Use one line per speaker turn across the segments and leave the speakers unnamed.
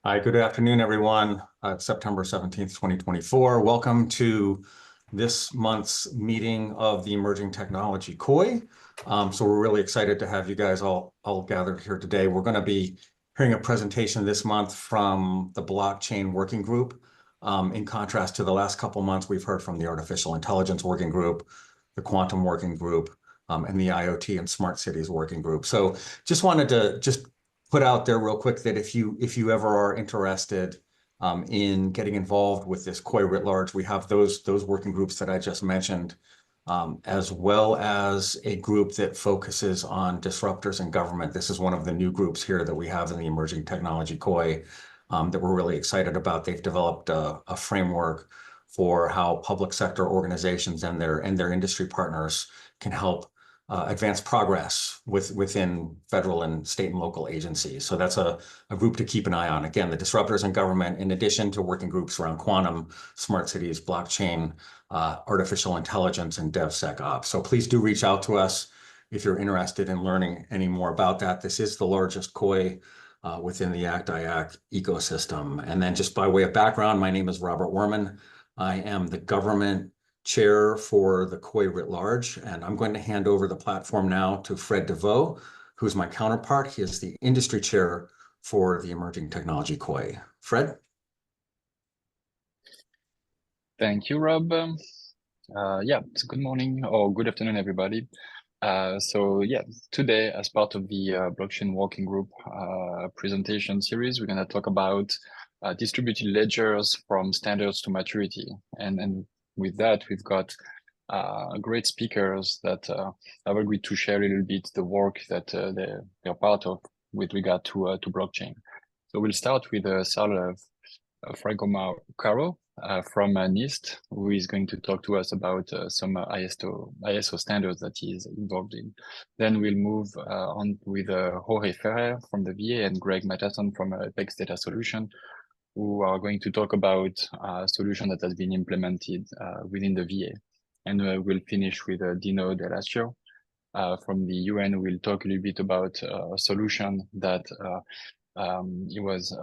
Hi, good afternoon, everyone. It's September 17th, 2024. Welcome to this month's meeting of the Emerging Technology COI. So we're really excited to have you guys all gathered here today. We're going to be hearing a presentation this month from the Blockchain Working Group. In contrast to the last couple months, we've heard from the Artificial Intelligence Working Group, the Quantum Working Group, and the IoT and Smart Cities Working Group. So just wanted to put out there real quick that if you ever are interested in getting involved with this COI writ large, we have those working groups that I just mentioned, as well as a group that focuses on disruptors in government. This is one of the new groups here that we have in the Emerging Technology COI that we're really excited about. They've developed a framework for how public sector organizations and their industry partners can help advance progress within federal and state and local agencies. So that's a group to keep an eye on. Again, the disruptors in government, in addition to working groups around quantum, smart cities, blockchain, artificial intelligence, and DevSecOps. So please do reach out to us if you're interested in learning any more about that. This is the largest COI within the ACT-IAC ecosystem. And then just by way of background, my name is Robert Werman. I am the government chair for the COI writ large, and I'm going to hand over the platform now to Fred DeVoe, who's my counterpart. He is the industry chair for the Emerging Technology COI. Fred?
Thank you, Rob. So good morning or good afternoon, everybody. Today, as part of the Blockchain Working Group presentation series, we're going to talk about distributed ledgers from standards to maturity. And with that, we've got great speakers that have agreed to share a little bit the work that they're part of with regard to blockchain. So we'll start with Sal Francomacaro from NIST, who is going to talk to us about some ISO standards that he is involved in. Then we'll move on with Jorge Ferrer from the VA and Greg Matton from Apex Data Solution, who are going to talk about a solution that has been implemented within the VA. And we'll finish with Dino Dell'Accio from the UN, who will talk a little bit about a solution that he was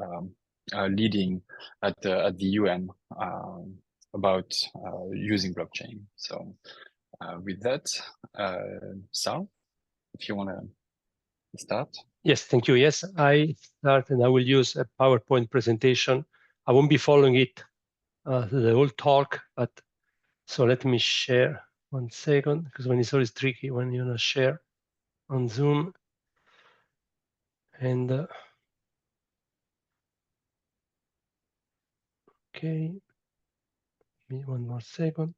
leading at the UN about using blockchain. So with that, Sal, if you want to start.
Yes, thank you. Yes, I start and I will use a PowerPoint presentation. I won't be following it, the whole talk, but so let me share 1 second, because when it's always tricky when you want to share on Zoom. And okay, give me 1 more second.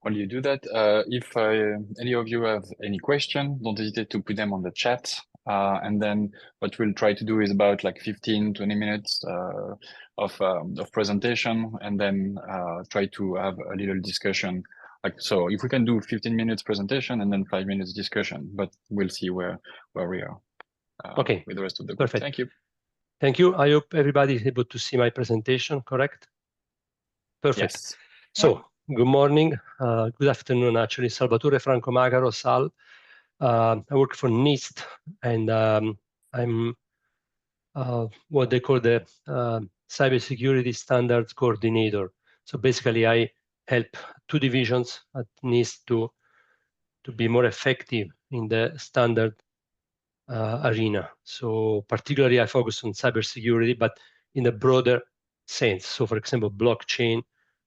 While you do that, if any of you have any question, don't hesitate to put them on the chat. And then what we'll try to do is about like 15-20 minutes of presentation, and then try to have a little discussion. So if we can do 15 minutes presentation and then 5 minutes discussion, but we'll see where we are.
Okay,
with the rest of the group.
Perfect.
Thank you.
Thank you. I hope everybody is able to see my presentation, correct? Perfect.
Yes.
So, good morning, good afternoon, actually. Salvatore Francomacaro, Sal. I work for NIST, and I'm what they call the cybersecurity standards coordinator. So basically, I help 2 divisions at NIST to be more effective in the standard arena. So particularly, I focus on cybersecurity, but in a broader sense. So for example, blockchain,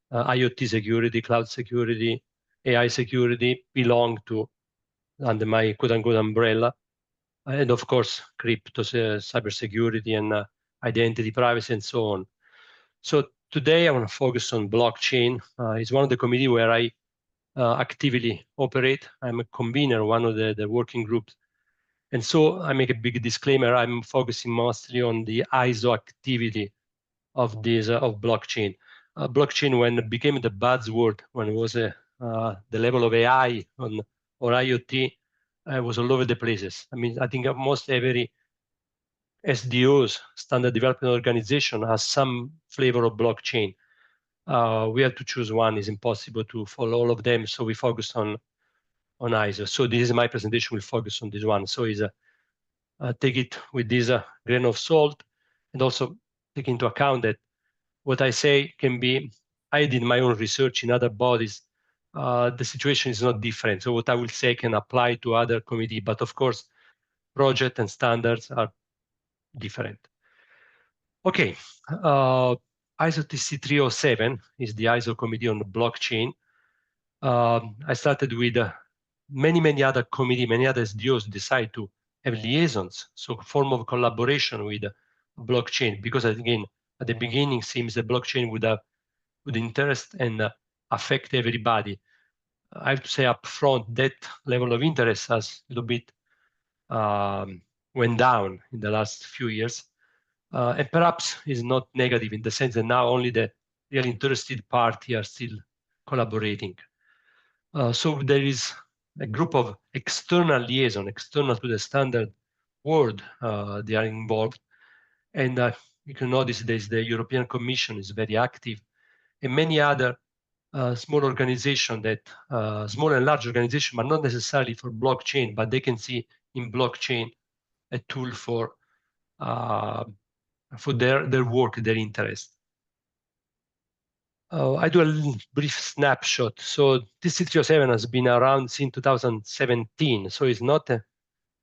IoT security, cloud security, AI security belong to under my quote-unquote umbrella, and of course, crypto, cybersecurity, and identity, privacy, and so on. So today I want to focus on blockchain. It's one of the committees where I actively operate. I'm a convener, one of the working groups. And so I make a big disclaimer. I'm focusing mostly on the ISO activity of this of blockchain. Blockchain, when it became the buzzword, when it was the level of AI or IoT, was all over the places. I mean, I think most every SDOs, standard development organization, has some flavor of blockchain. We have to choose one. It's impossible to follow all of them, so we focused on on ISO. So this is my presentation will focus on this one. So is take it with this grain of salt, and also take into account that what I say can be, I did my own research in other bodies. The situation is not different. So what I will say can apply to other committee, but of course, project and standards are different. Okay, ISO TC 307 is the ISO committee on the blockchain. I started with many other committee, many other SDOs decide to have liaisons, so form of collaboration with blockchain, because again, at the beginning seems the blockchain would interest and affect everybody. I have to say up front that level of interest has a little bit went down in the last few years, and perhaps is not negative in the sense that now only the real interested party are still collaborating. So there is a group of external liaison, external to the standard world, they are involved. And you can notice there's the European Commission is very active, and many other small organizations that, small and large organizations, but not necessarily for blockchain, but they can see in blockchain a tool for their work, their interest. I do a brief snapshot. So TC307 has been around since 2017, so it's not a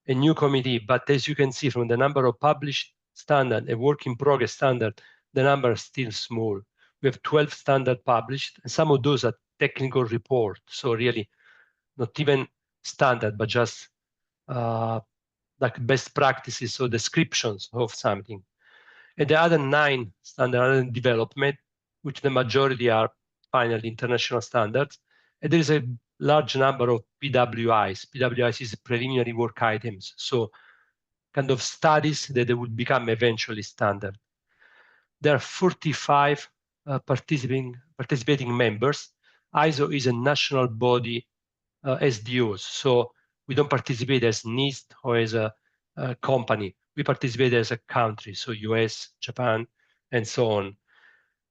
new committee, but as you can see from the number of published standard, a work in progress standard, the number is still small. We have 12 standard published, and some of those are technical report, so really not even standard, but just like best practices or descriptions of something. And the other 9 standard are in development, which the majority are final international standards. And there is a large number of PWIs. PWIs is preliminary work items, so kind of studies that they would become eventually standard. There are 45 participating members. ISO is a national body SDOs, so we don't participate as NIST or as a company. We participate as a country, so US, Japan, and so on.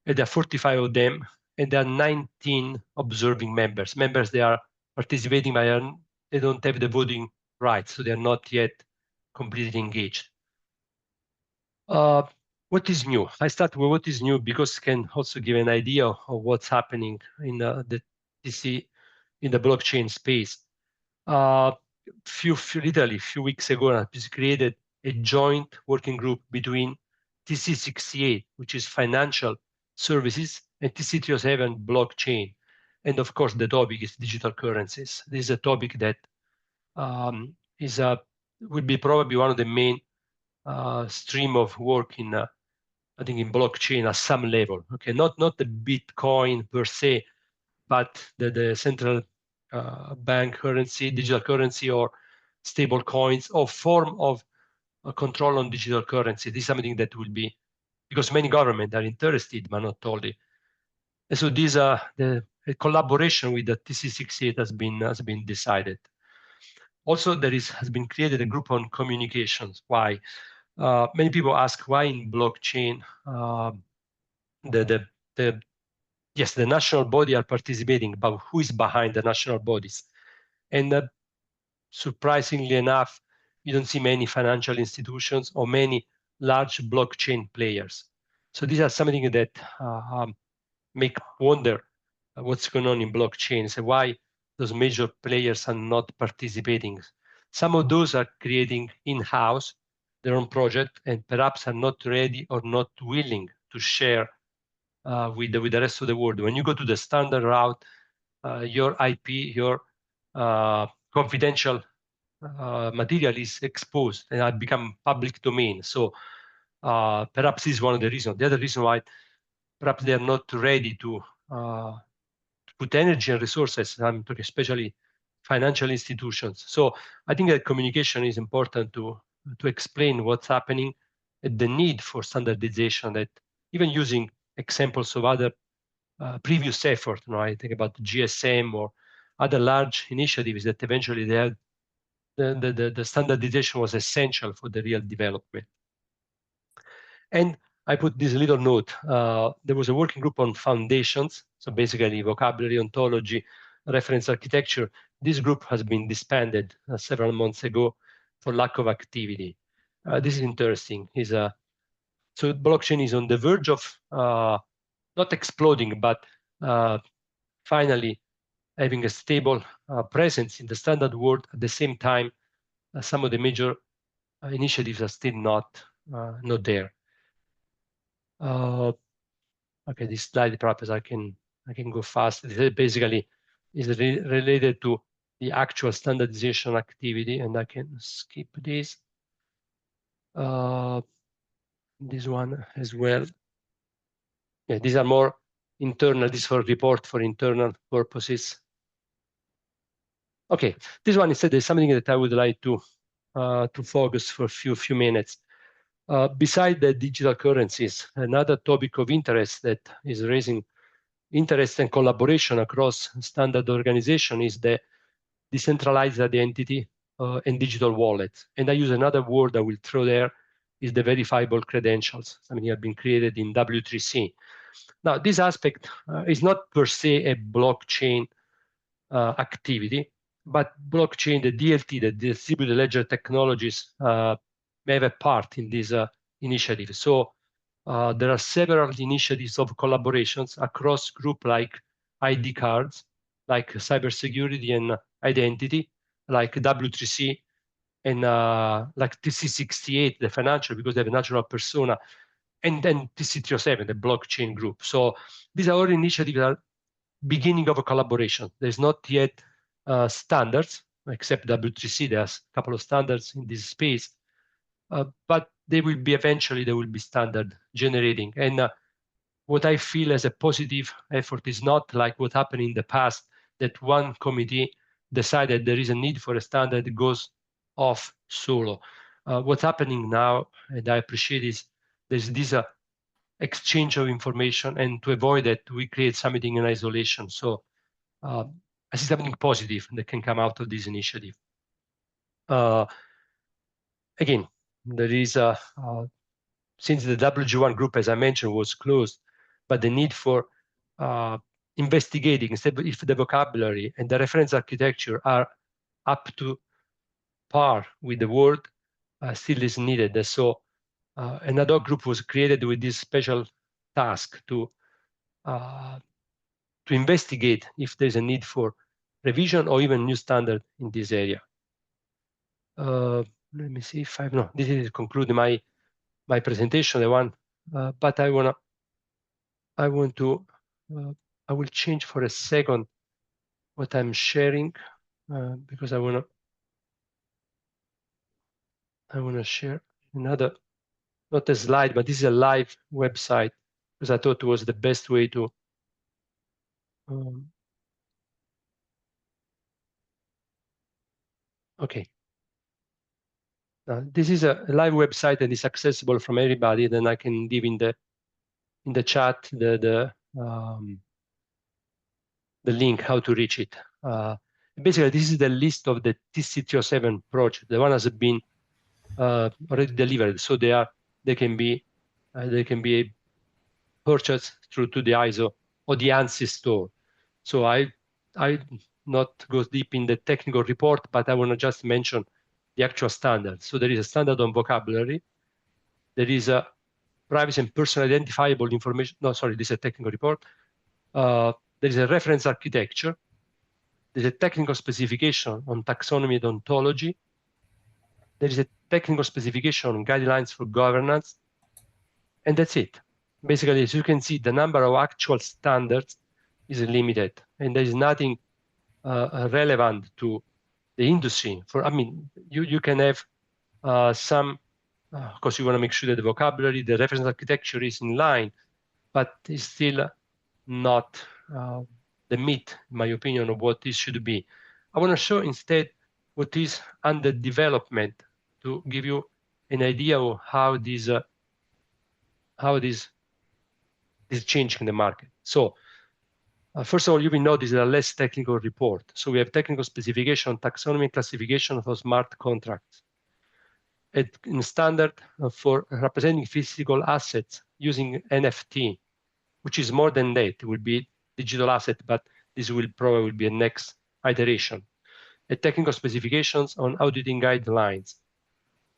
And there are 45 of them, and there are 19 observing members. Members, they are participating, but they don't have the voting rights, so they are not yet completely engaged. What is new? I start with what is new because it can also give an idea of what's happening in the TC, in the blockchain space. Literally a few weeks ago, I created a joint working group between TC68, which is financial services, and TC307 blockchain. And of course, the topic is digital currencies. This is a topic that will be probably one of the main stream of work in, I think, in blockchain at some level. Okay, not the Bitcoin per se, but the central bank currency, digital currency, or stable coins, or form of control on digital currency. This is something that will be, because many governments are interested, but not only. And so these are the collaboration with the TC68 has been decided. Also, has been created a group on communications. Why? Many people ask why in blockchain yes, the national body are participating, but who is behind the national bodies? And surprisingly enough, you don't see many financial institutions or many large blockchain players. So these are something that make wonder what's going on in blockchain. So why those major players are not participating? Some of those are creating in-house their own project and perhaps are not ready or not willing to share with the rest of the world. When you go to the standard route, your IP, your confidential material is exposed and have become public domain. So perhaps this is one of the reasons. The other reason why perhaps they are not ready to put energy and resources, I'm talking especially financial institutions. So I think that communication is important to explain what's happening and the need for standardization, that even using examples of other previous effort, I think about GSM or other large initiatives that eventually they had, the standardization was essential for the real development. And I put this little note. There was a working group on foundations, so basically vocabulary, ontology, reference architecture. this group has been disbanded several months ago for lack of activity. This is interesting. So blockchain is on the verge of not exploding, but finally having a stable presence in the standard world. At the same time, some of the major initiatives are still not there. Okay, this slide perhaps I can go fast. It basically is related to the actual standardization activity, and I can skip this. This one as well. Yeah, these are more internal. This for report for internal purposes. Okay, this one instead is something that I would like to focus for a few minutes. Beside the digital currencies, another topic of interest that is raising interest and collaboration across standard organization is the decentralized identity and digital wallets. And I use another word I will throw there, is the verifiable credentials, something have been created in W3C. Now, this aspect is not per se a blockchain activity, but blockchain, the DLT, the distributed ledger technologies, may have a part in this initiative. So there are several initiatives of collaborations across group like ID cards, like cybersecurity and identity, like W3C, and like TC68, the financial, because they have a natural persona, and then TC307, the blockchain group. So these are all initiatives that are beginning of a collaboration. There's not yet standards, except W3C. There's a couple of standards in this space, but they will be eventually, there will be standard generating. And what I feel as a positive effort is not like what happened in the past, that one committee decided there is a need for a standard that goes off solo. What's happening now, and I appreciate, is there's this exchange of information, and to avoid that, we create something in isolation. So I see something positive that can come out of this initiative. Again, there is since the WG1 group, as I mentioned, was closed, but the need for investigating if the vocabulary and the reference architecture are up to par with the world still is needed. And so another group was created with this special task to investigate if there's a need for revision or even new standard in this area. Let me see if no, this is concluding my presentation, the one, but I will change for a second what I'm sharing because I want to share another, not a slide, but this is a live website, because I thought it was the best way to okay. This is a live website that is accessible from everybody. Then I can give in the chat the link how to reach it. Basically, this is the list of the TC307 project. The one has been already delivered, so they can be purchased through to the ISO or the ANSI store. So I not go deep in the technical report, but I want to just mention the actual standard. So there is a standard on vocabulary. There is a privacy and personal identifiable information. No, sorry, this is a technical report. There is a reference architecture. There's a technical specification on taxonomy and ontology. There is a technical specification on guidelines for governance. And that's it. Basically, as you can see, the number of actual standards is limited, and there is nothing relevant to the industry. I mean, you can have some, of course, you want to make sure that the vocabulary, the reference architecture is in line, but it's still not the meat, in my opinion, of what this should be. I want to show instead what is under development to give you an idea of how this is changing the market. So first of all, you will notice a less technical report. So we have technical specification, taxonomy, classification for smart contracts. In standard for representing physical assets using NFT, which is more than that. It will be digital asset, but this will probably be a next iteration. a technical specifications on auditing guidelines.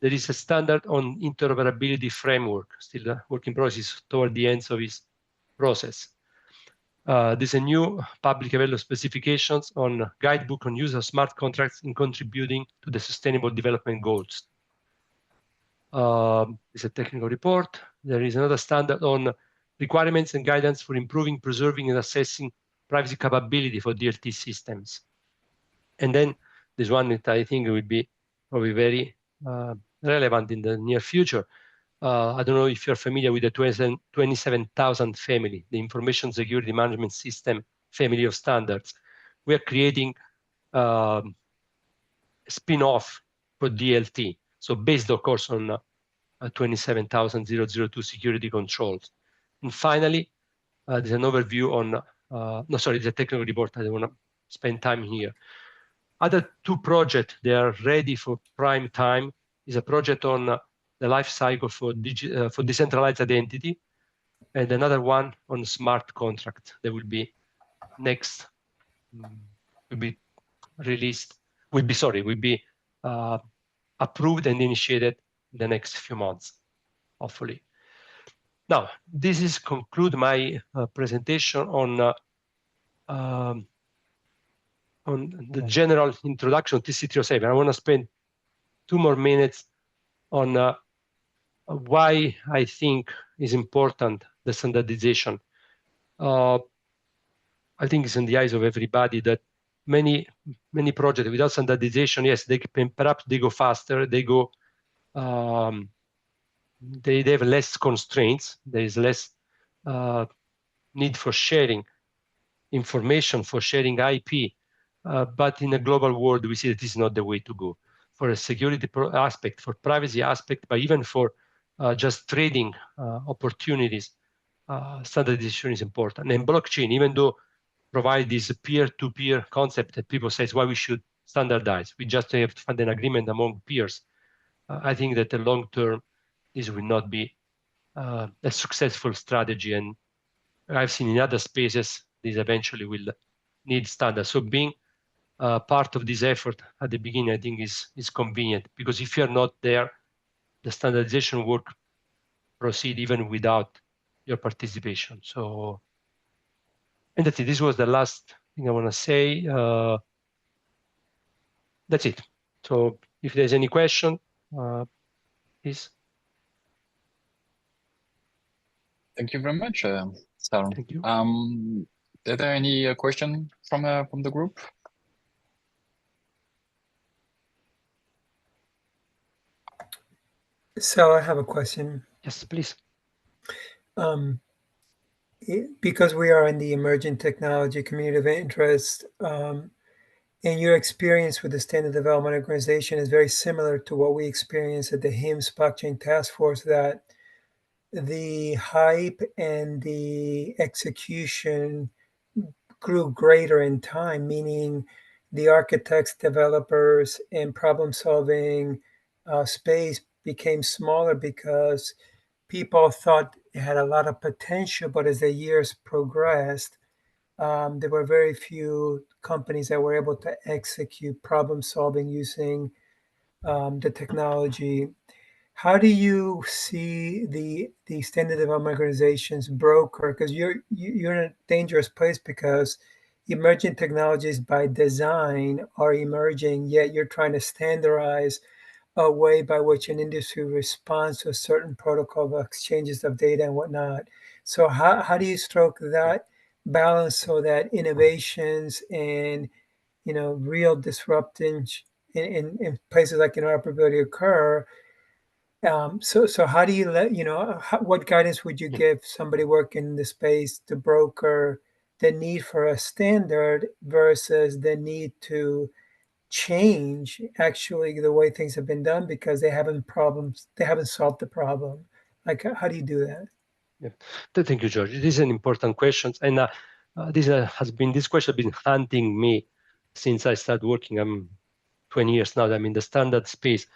There is a standard on interoperability framework, still a work in process toward the end of its process. There's a new public available specifications on guidebook on use of smart contracts in contributing to the Sustainable Development Goals. There's a technical report. There is another standard on requirements and guidance for improving, preserving, and assessing privacy capability for DLT systems. And then there's one that I think will be probably very relevant in the near future. I don't know if you're familiar with the 27,000 family, the Information Security Management System family of standards. We are creating a spin-off for DLT. So based, of course, on 27,002 security controls. And finally, there's an overview on, there's a technical report. I don't want to spend time here. Other two projects, they are ready for prime time, is a project on the life cycle for decentralized identity, and another one on smart contract that will be next, will be released, will be approved and initiated in the next few months, hopefully. Now, this is conclude my presentation on the general introduction to TC307. I want to spend 2 more minutes on why I think is important the standardization. I think it's in the eyes of everybody that many projects without standardization, yes, they can, perhaps they go faster, they go, they have less constraints. There is less need for sharing information, for sharing IP. But in a global world, we see that this is not the way to go. For a security aspect, for privacy aspect, but even for just trading opportunities, standardization is important. And blockchain, even though provide this peer-to-peer concept that people say why we should standardize, we just have to find an agreement among peers. I think that the long term, this will not be a successful strategy. And I've seen in other spaces, this eventually will need standards. So being part of this effort at the beginning, I think is convenient, because if you're not there, the standardization work proceed even without your participation. So, and that's it. This was the last thing I want to say. That's it. So if there's any question, please.
Thank you very much, Sal.
Thank you.
Are there any question from the group?
So I have a question.
Yes, please.
Because we are in the emerging technology community of interest, and your experience with the Standard Development Organization is very similar to what we experienced at the HIMSS Blockchain Task Force, that the hype and the execution grew greater in time, meaning the architects, developers, and problem-solving space became smaller because people thought it had a lot of potential, but as the years progressed, there were very few companies that were able to execute problem-solving using the technology. How do you see the Standard Development Organization's broker? Because you're in a dangerous place, because emerging technologies by design are emerging, yet you're trying to standardize a way by which an industry responds to a certain protocol of exchanges of data and whatnot. So how do you stroke that balance so that innovations and real disrupting in places like interoperability occur? So how do you what guidance would you give somebody working in the space to broker the need for a standard versus the need to change actually the way things have been done because they haven't solved the problem? Like, how do you do that?
Yeah. Thank you, George. This is an important question, and this question has been hunting me since I started working. I'm 20 years now. I'm in the standard space.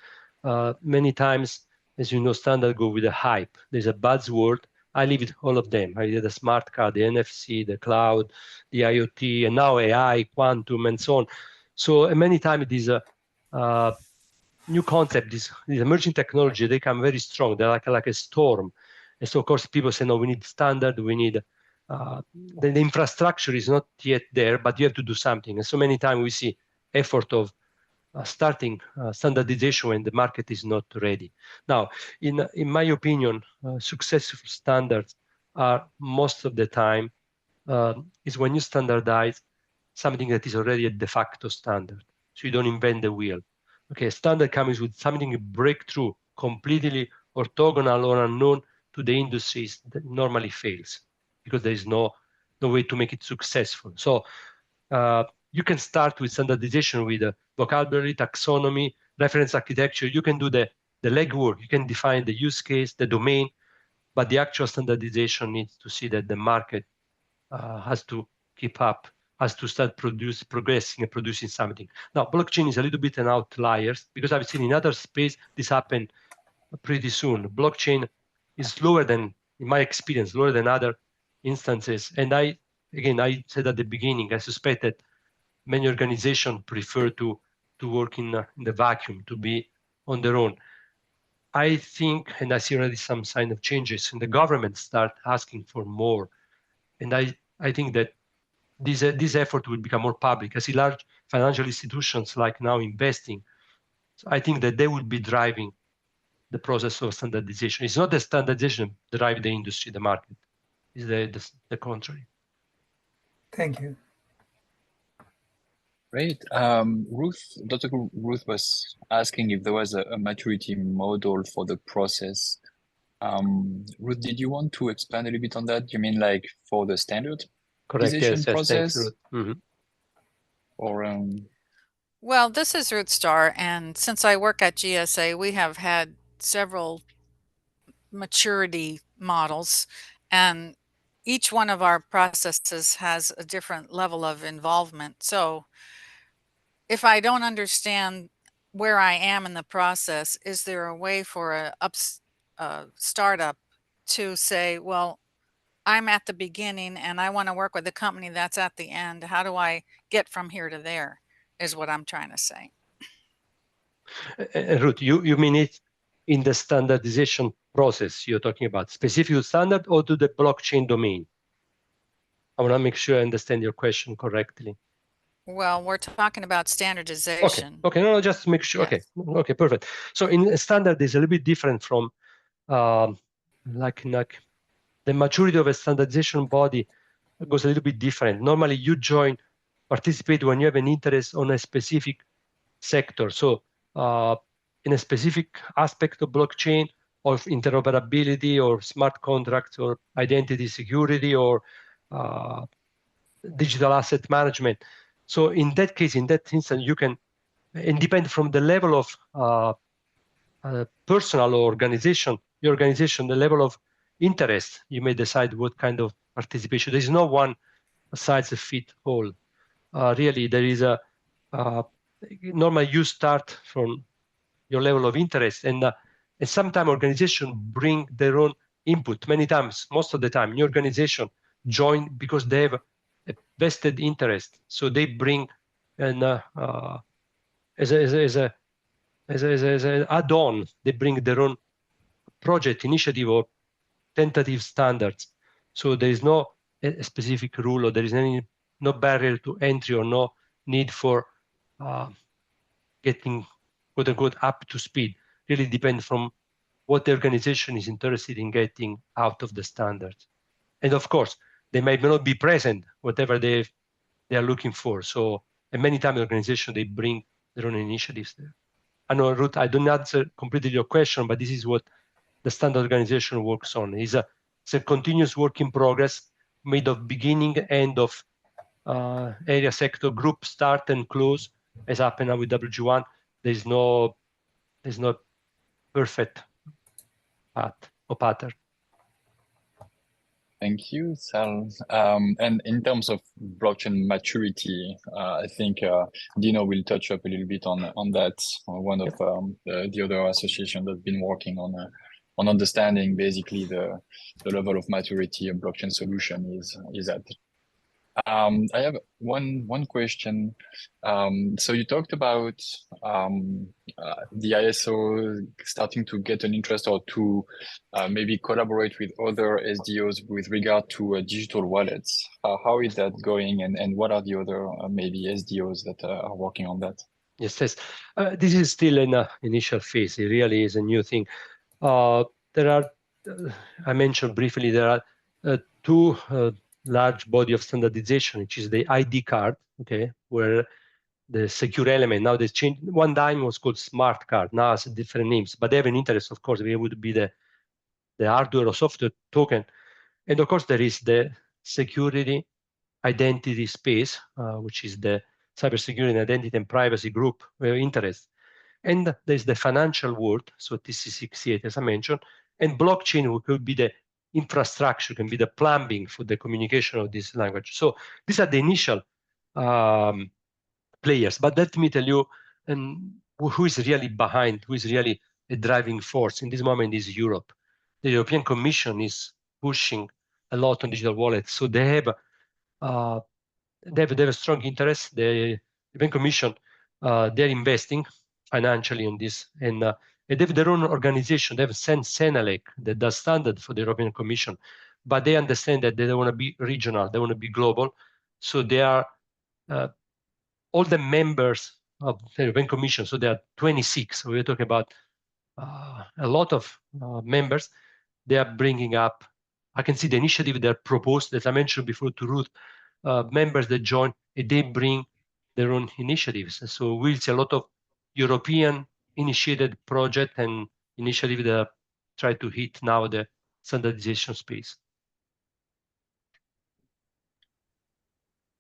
Many times, as you know, standard go with the hype. There's a buzzword. I live with all of them. I did the smart card, the NFC, the cloud, the IoT, and now AI, quantum, and so on. So many times these new concept, these emerging technology, they come very strong. They're like a storm. And so of course people say, no, we need standard, we need, the infrastructure is not yet there, but you have to do something. And so many times we see effort of starting standardization when the market is not ready. Now, in my opinion, successful standards are most of the time is when you standardize something that is already a de facto standard. So you don't invent the wheel. Okay, standard comes with something breakthrough, completely orthogonal or unknown to the industries that normally fails because there is no way to make it successful. So you can start with standardization with vocabulary, taxonomy, reference architecture. You can do the legwork. You can define the use case, the domain, but the actual standardization needs to see that the market has to keep up, has to start progressing and producing something. Now, blockchain is a little bit an outlier because I've seen in other space this happen pretty soon. Blockchain is slower than, in my experience, slower than other instances. And I said at the beginning, I suspect that many organizations prefer to work in the vacuum, to be on their own. I think, and I see already some sign of changes, and the government start asking for more. And I think that this effort will become more public. I see large financial institutions like now investing. So I think that they will be driving the process of standardization. It's not the standardization drive the industry, the market. It's the contrary.
Thank you.
Great. Dr. Ruth was asking if there was a maturity model for the process. Ruth, did you want to expand a little bit on that? You mean like for the standard?
Correct. Yes.
Process?
Thanks, Ruth. Mm-hmm.
Or
Well, this is Ruth Starr, and since I work at GSA, we have had several maturity models, and each one of our processes has a different level of involvement. So if I don't understand where I am in the process, is there a way for a startup to say, well, I'm at the beginning and I want to work with a company that's at the end. How do I get from here to there is what I'm trying to say.
Ruth, you mean it in the standardization process you're talking about, specific standard or to the blockchain domain? I want to make sure I understand your question correctly.
Well, we're talking about standardization.
Okay, no, just make sure.
Yes.
Okay, perfect. So in standard is a little bit different from like the maturity of a standardization body goes a little bit different. Normally you participate when you have an interest on a specific sector. So in a specific aspect of blockchain or interoperability or smart contracts or identity security or digital asset management. So in that case, in that instance, you can, and depend from the level of personal or your organization, the level of interest, you may decide what kind of participation. There is no one size fit all. Really, there is normally you start from your level of interest, and sometimes organizations bring their own input. Many times, most of the time, new organization join because they have a vested interest. So they bring an as an add-on, they bring their own project initiative or tentative standards. So there is no a specific rule, or there is no barrier to entry, or no need for getting quote unquote up to speed. Really depends from what the organization is interested in getting out of the standards. And of course, they may not be present, whatever they are looking for. So, and many times the organization, they bring their own initiatives there. I know, Ruth, I don't answer completely your question, but this is what the standard organization works on. It's a continuous work in progress, made of beginning, end of area, sector, group, start and close, as happened now with WG1. There's no perfect path or pattern.
Thank you, Sal. And in terms of blockchain maturity, I think Dino will touch up a little bit on that. One of the other associations that's been working on understanding basically the level of maturity a blockchain solution is at. I have one question. So you talked about the ISO starting to get an interest or to maybe collaborate with other SDOs with regard to digital wallets. How is that going, and what are the other maybe SDOs that are working on that?
Yes, yes. This is still in an initial phase. It really is a new thing. There are, I mentioned briefly, there are two large body of standardization, which is the ID card, okay, where the secure element, now they changed, one time was called smart card, now it's different names, but they have an interest, of course, it would be the hardware or software token. And of course, there is the security identity space, which is the cybersecurity identity and privacy group interest. And there's the financial world, so TC68, as I mentioned, and blockchain could be the infrastructure, can be the plumbing for the communication of this language. So these are the initial players. But let me tell you, who is really behind, who is really a driving force in this moment is Europe. The European Commission is pushing a lot on digital wallets. So they have a strong interest. The European Commission, they're investing financially in this, and they have their own organization. They have Senelec that does standard for the European Commission, but they understand that they don't want to be regional, they want to be global. So they are all the members of the European Commission. So there are 26. So we're talking about a lot of members. They are bringing up. I can see the initiative that proposed, that I mentioned before to Ruth, members that join, and they bring their own initiatives. So we'll see a lot of European initiated project and initiative that try to hit now the standardization space.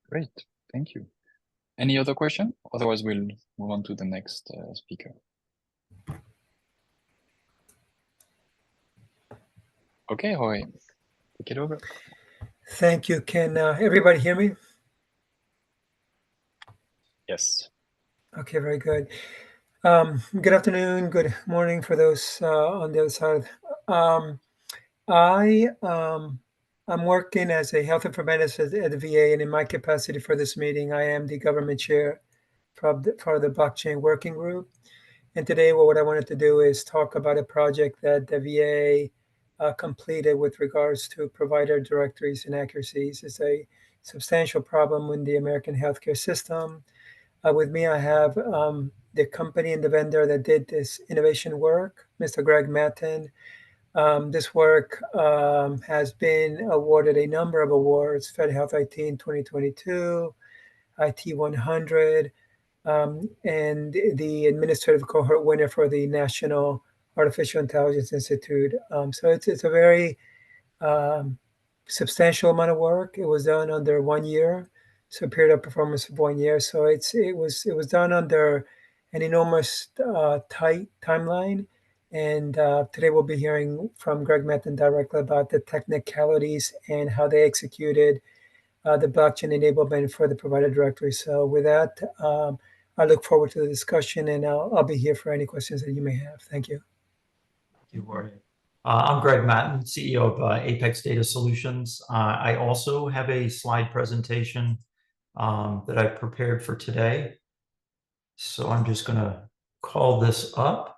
Great, thank you. Any other question? Otherwise, we'll move on to the next speaker. Okay, Jorge, take it over.
Thank you. Can everybody hear me?
Yes.
Okay, very good. Good afternoon, good morning for those on the other side. I'm working as a health informatician at the VA, and in my capacity for this meeting, I am the government chair for the blockchain working group. And today, what I wanted to do is talk about a project that the VA completed with regards to provider directories and accuracies. It's a substantial problem in the American healthcare system. With me, I have the company and the vendor that did this innovation work, Mr. Greg Matton. This work has been awarded a number of awards, Fed Health IT in 2022, IT 100, and the administrative cohort winner for the National Artificial Intelligence Institute. So it's a very substantial amount of work. It was done under 1 year, so a period of performance of 1 year. So it was done under an enormous tight timeline. And today we'll be hearing from Greg Matton directly about the technicalities and how they executed the blockchain enablement for the provider directory. So with that, I look forward to the discussion, and I'll be here for any questions that you may have. Thank you.
Thank you, Jorge. I'm Greg Matton, CEO of Apex Data Solutions. I also have a slide presentation that I prepared for today. So I'm just going to call this up.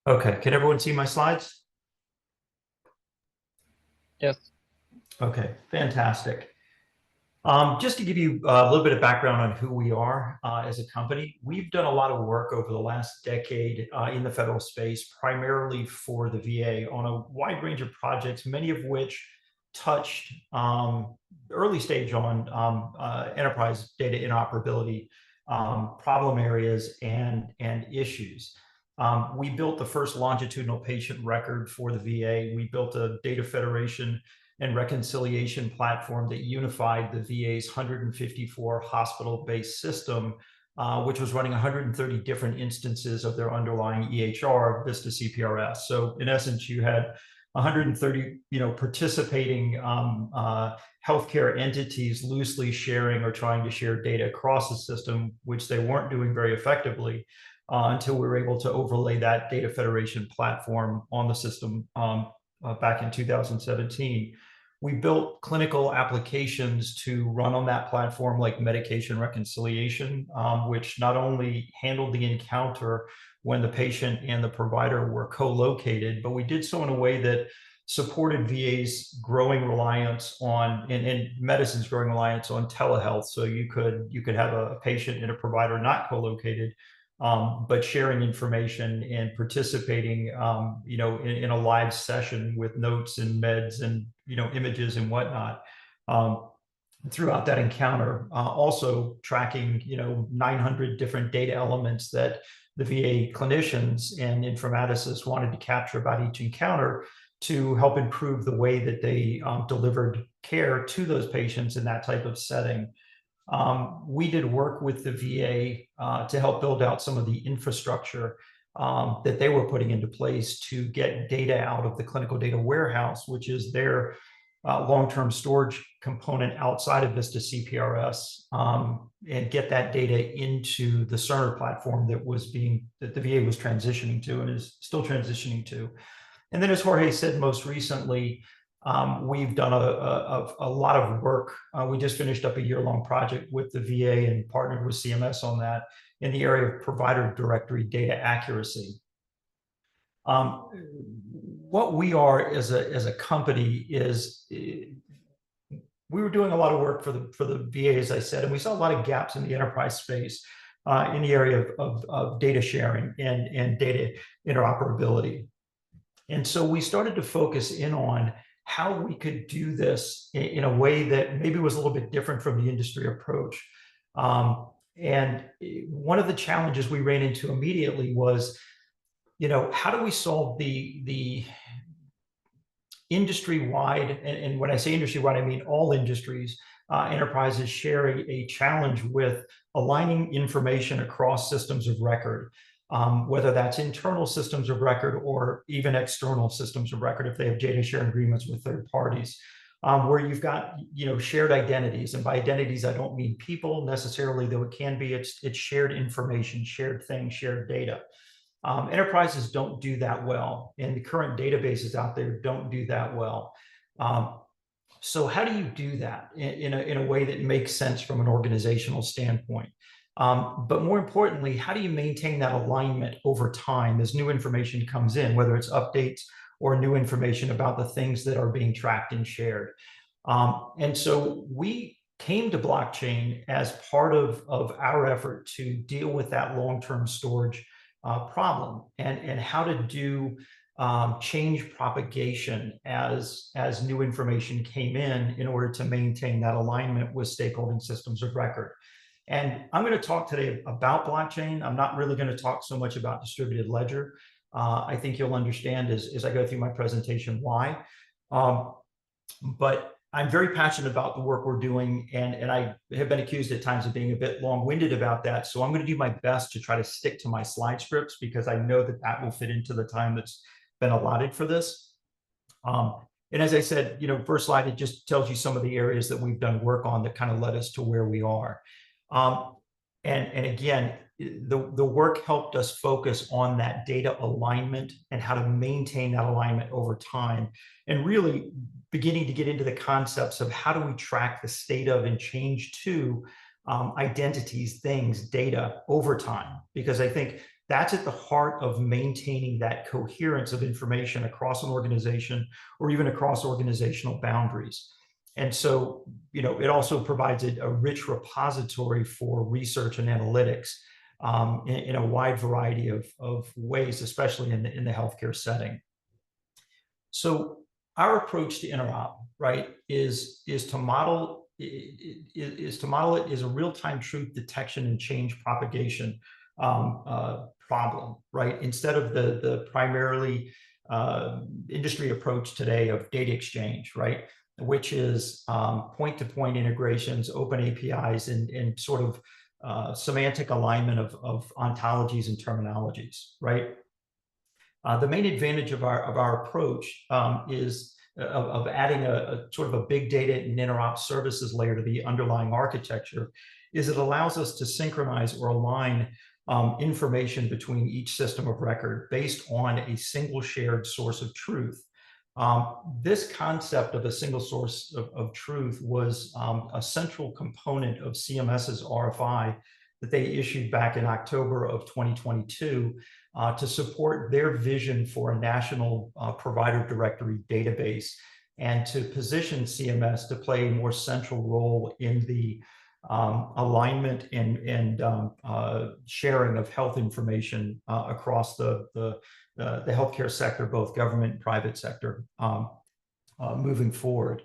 Okay, can everyone see my slides?
Yes.
Okay, fantastic. Just to give you a little bit of background on who we are as a company, we've done a lot of work over the last decade in the federal space, primarily for the VA on a wide range of projects, many of which touched early stage on enterprise data interoperability, problem areas, and issues. We built the first longitudinal patient record for the VA. We built a data federation and reconciliation platform that unified the VA's 154 hospital-based system, which was running 130 different instances of their underlying EHR, Vista CPRS. So in essence, you had 130, participating healthcare entities loosely sharing or trying to share data across the system, which they weren't doing very effectively until we were able to overlay that data federation platform on the system. back in 2017. We built clinical applications to run on that platform, like medication reconciliation, which not only handled the encounter when the patient and the provider were co-located, but we did so in a way that supported VA's growing reliance on, and medicine's growing reliance on telehealth. So you could have a patient and a provider not co-located, but sharing information and participating, in a live session with notes and meds and, images and whatnot throughout that encounter. Also tracking, 900 different data elements that the VA clinicians and informaticists wanted to capture about each encounter to help improve the way that they delivered care to those patients in that type of setting. We did work with the VA to help build out some of the infrastructure that they were putting into place to get data out of the clinical data warehouse, which is their long-term storage component outside of Vista CPRS, and get that data into the Cerner platform that the VA was transitioning to and is still transitioning to. And then, as Jorge said, most recently, we've done a lot of work. We just finished up a year-long project with the VA and partnered with CMS on that in the area of provider directory data accuracy. What we are as a company is, we were doing a lot of work for the VA, as I said, and we saw a lot of gaps in the enterprise space in the area of data sharing and data interoperability. And so we started to focus in on how we could do this in a way that maybe was a little bit different from the industry approach. And one of the challenges we ran into immediately was, how do we solve the industry-wide, and when I say industry-wide, I mean all industries, enterprises share a challenge with aligning information across systems of record, whether that's internal systems of record or even external systems of record if they have data sharing agreements with third parties, where you've got shared identities. And by identities, I don't mean people necessarily, though it can be. It's shared information, shared things, shared data. Enterprises don't do that well, and the current databases out there don't do that well. So how do you do that in a way that makes sense from an organizational standpoint? But more importantly, how do you maintain that alignment over time as new information comes in, whether it's updates or new information about the things that are being tracked and shared? And so we came to blockchain as part of our effort to deal with that long-term storage problem and how to do change propagation as new information came in order to maintain that alignment with stakeholding systems of record. And I'm going to talk today about blockchain. I'm not really going to talk so much about distributed ledger. I think you'll understand as I go through my presentation why. But I'm very passionate about the work we're doing, and I have been accused at times of being a bit long-winded about that. So I'm going to do my best to try to stick to my slide scripts, because I know that will fit into the time that's been allotted for this. And as I said, first slide, it just tells you some of the areas that we've done work on that kind of led us to where we are. And again, the work helped us focus on that data alignment and how to maintain that alignment over time, and really beginning to get into the concepts of how do we track the state of and change to identities, things, data over time, because I think that's at the heart of maintaining that coherence of information across an organization or even across organizational boundaries. And so, it also provides a rich repository for research and analytics in a wide variety of ways, especially in the healthcare setting. So our approach to interop, right, is to model it as a real-time truth detection and change propagation problem, right? Instead of the primarily industry approach today of data exchange, right, which is point-to-point integrations, open APIs, and sort of semantic alignment of ontologies and terminologies, right? The main advantage of our approach is of adding a sort of a big data and interop services layer to the underlying architecture, is it allows us to synchronize or align information between each system of record based on a single shared source of truth. This concept of a single source of truth was a central component of CMS's RFI that they issued back in October of 2022 to support their vision for a national provider directory database and to position CMS to play a more central role in the alignment and sharing of health information across the healthcare sector, both government and private sector, moving forward.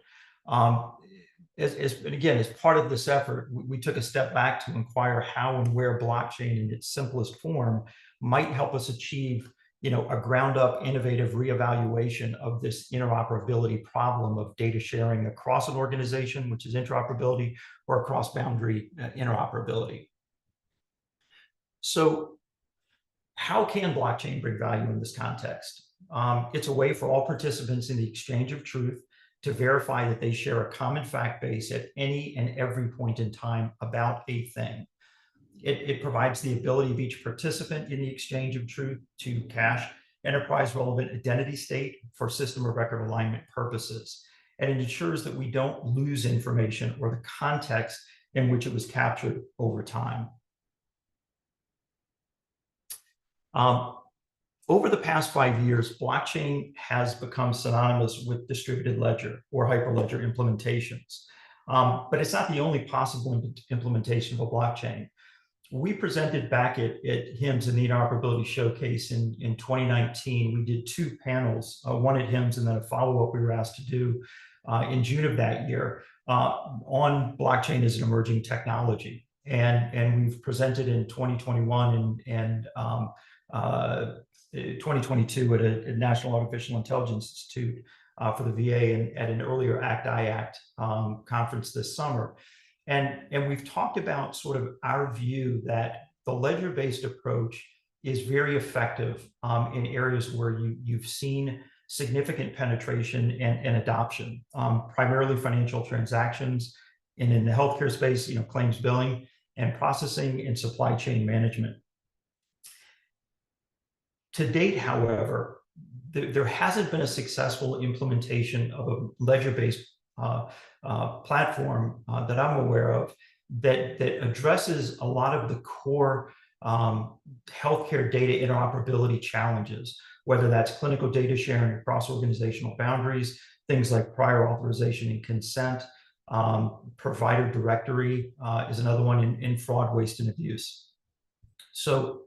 And again, as part of this effort, we took a step back to inquire how and where blockchain in its simplest form might help us achieve, a ground-up innovative reevaluation of this interoperability problem of data sharing across an organization, which is interoperability, or cross-boundary interoperability. So how can blockchain bring value in this context? It's a way for all participants in the exchange of truth to verify that they share a common fact base at any and every point in time about a thing. It provides the ability of each participant in the exchange of truth to cache enterprise-relevant identity state for system of record alignment purposes. And it ensures that we don't lose information or the context in which it was captured over time. Over the past 5 years, blockchain has become synonymous with distributed ledger or hyperledger implementations. But it's not the only possible implementation of a blockchain. We presented back at HIMSS in the Interoperability Showcase in 2019. We did 2 panels, one at HIMSS and then a follow-up we were asked to do in June of that year on blockchain as an emerging technology. And we've presented in 2021 and 2022 at a National Artificial Intelligence Institute for the VA and at an earlier ACT-IAC conference this summer. And we've talked about sort of our view that the ledger-based approach is very effective in areas where you've seen significant penetration and adoption, primarily financial transactions, and in the healthcare space, claims billing and processing and supply chain management. To date, however, there hasn't been a successful implementation of a ledger-based platform that I'm aware of that addresses a lot of the core healthcare data interoperability challenges, whether that's clinical data sharing across organizational boundaries, things like prior authorization and consent, provider directory is another one in fraud, waste, and abuse. So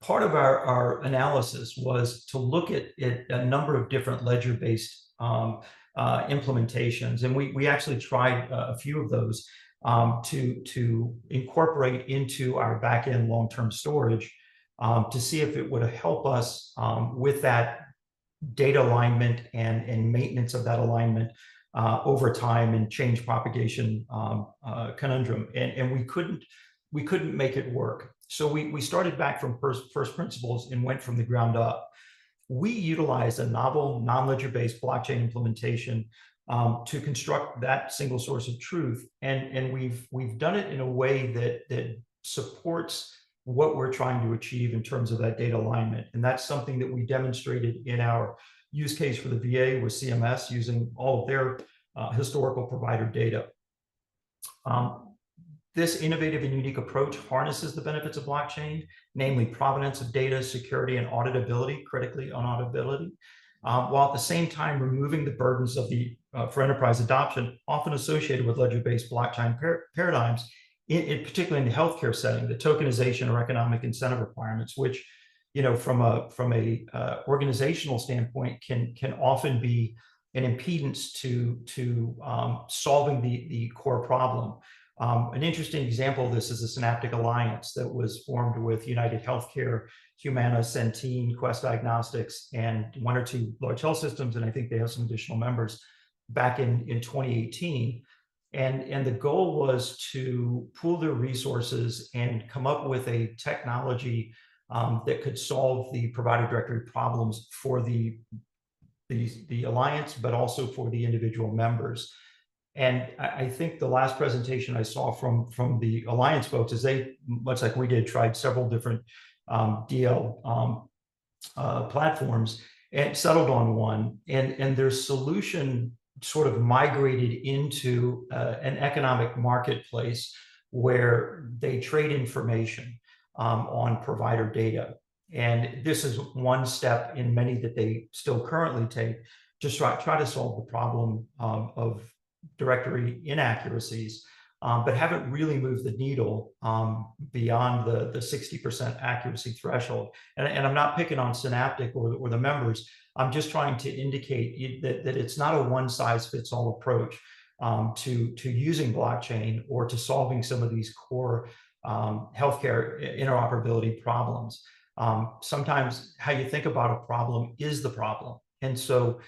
part of our analysis was to look at a number of different ledger-based implementations, and we actually tried a few of those to incorporate into our back-end long-term storage to see if it would help us with that data alignment and maintenance of that alignment over time and change propagation conundrum, and we couldn't make it work. So we started back from first principles and went from the ground up. We utilized a novel non-ledger-based blockchain implementation to construct that single source of truth, and we've done it in a way that supports what we're trying to achieve in terms of that data alignment, and that's something that we demonstrated in our use case for the VA with CMS using all of their historical provider data. This innovative and unique approach harnesses the benefits of blockchain, namely provenance of data, security, and auditability, critically on auditability, while at the same time removing the burdens of for enterprise adoption, often associated with ledger-based blockchain paradigms, particularly in the healthcare setting, the tokenization or economic incentive requirements, which, from a organizational standpoint, can often be an impedance to solving the core problem. An interesting example of this is the Synaptic Alliance that was formed with United Healthcare, Humana, Centene, Quest Diagnostics, and 1 or 2 large health systems, and I think they have some additional members back in 2018. And the goal was to pool their resources and come up with a technology that could solve the provider directory problems for the alliance, but also for the individual members. And I think the last presentation I saw from the Alliance folks is they, much like we did, tried several different DL platforms and settled on one, and their solution sort of migrated into an economic marketplace where they trade information on provider data. And this is one step in many that they still currently take to try to solve the problem of directory inaccuracies, but haven't really moved the needle beyond the 60% accuracy threshold. And I'm not picking on Synaptic or the members. I'm just trying to indicate that it's not a one-size-fits-all approach to using blockchain or to solving some of these core healthcare interoperability problems. Sometimes how you think about a problem is the problem. And so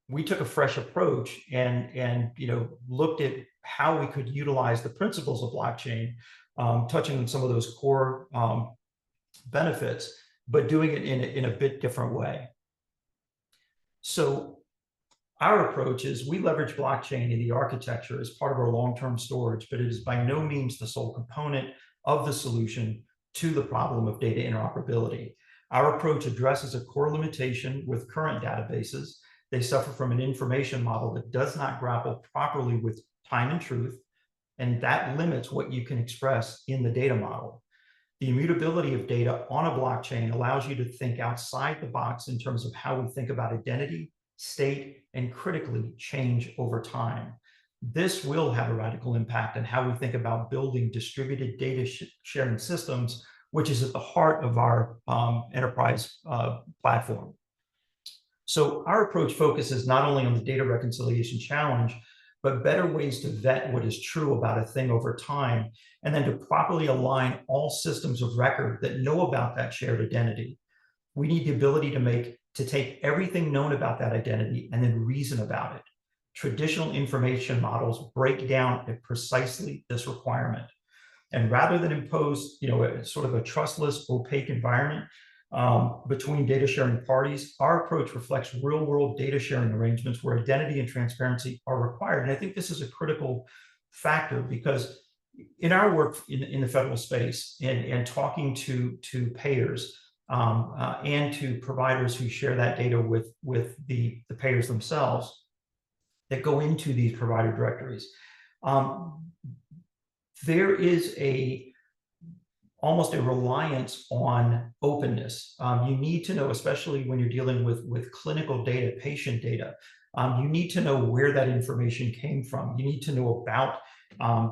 we took a fresh approach and looked at how we could utilize the principles of blockchain, touching on some of those core benefits, but doing it in a bit different way. So our approach is we leverage blockchain in the architecture as part of our long-term storage, but it is by no means the sole component of the solution to the problem of data interoperability. Our approach addresses a core limitation with current databases. They suffer from an information model that does not grapple properly with time and truth, and that limits what you can express in the data model. The immutability of data on a blockchain allows you to think outside the box in terms of how we think about identity, state, and critically change over time. This will have a radical impact on how we think about building distributed data sharing systems, which is at the heart of our enterprise platform. So our approach focuses not only on the data reconciliation challenge, but better ways to vet what is true about a thing over time, and then to properly align all systems of record that know about that shared identity. We need the ability to take everything known about that identity and then reason about it. Traditional information models break down at precisely this requirement. And rather than impose, sort of a trustless, opaque environment between data sharing parties, our approach reflects real-world data sharing arrangements where identity and transparency are required. And I think this is a critical factor because in our work in the federal space and talking to payers and to providers who share that data with the payers themselves that go into these provider directories, there is almost a reliance on openness. You need to know, especially when you're dealing with clinical data, patient data, you need to know where that information came from. You need to know about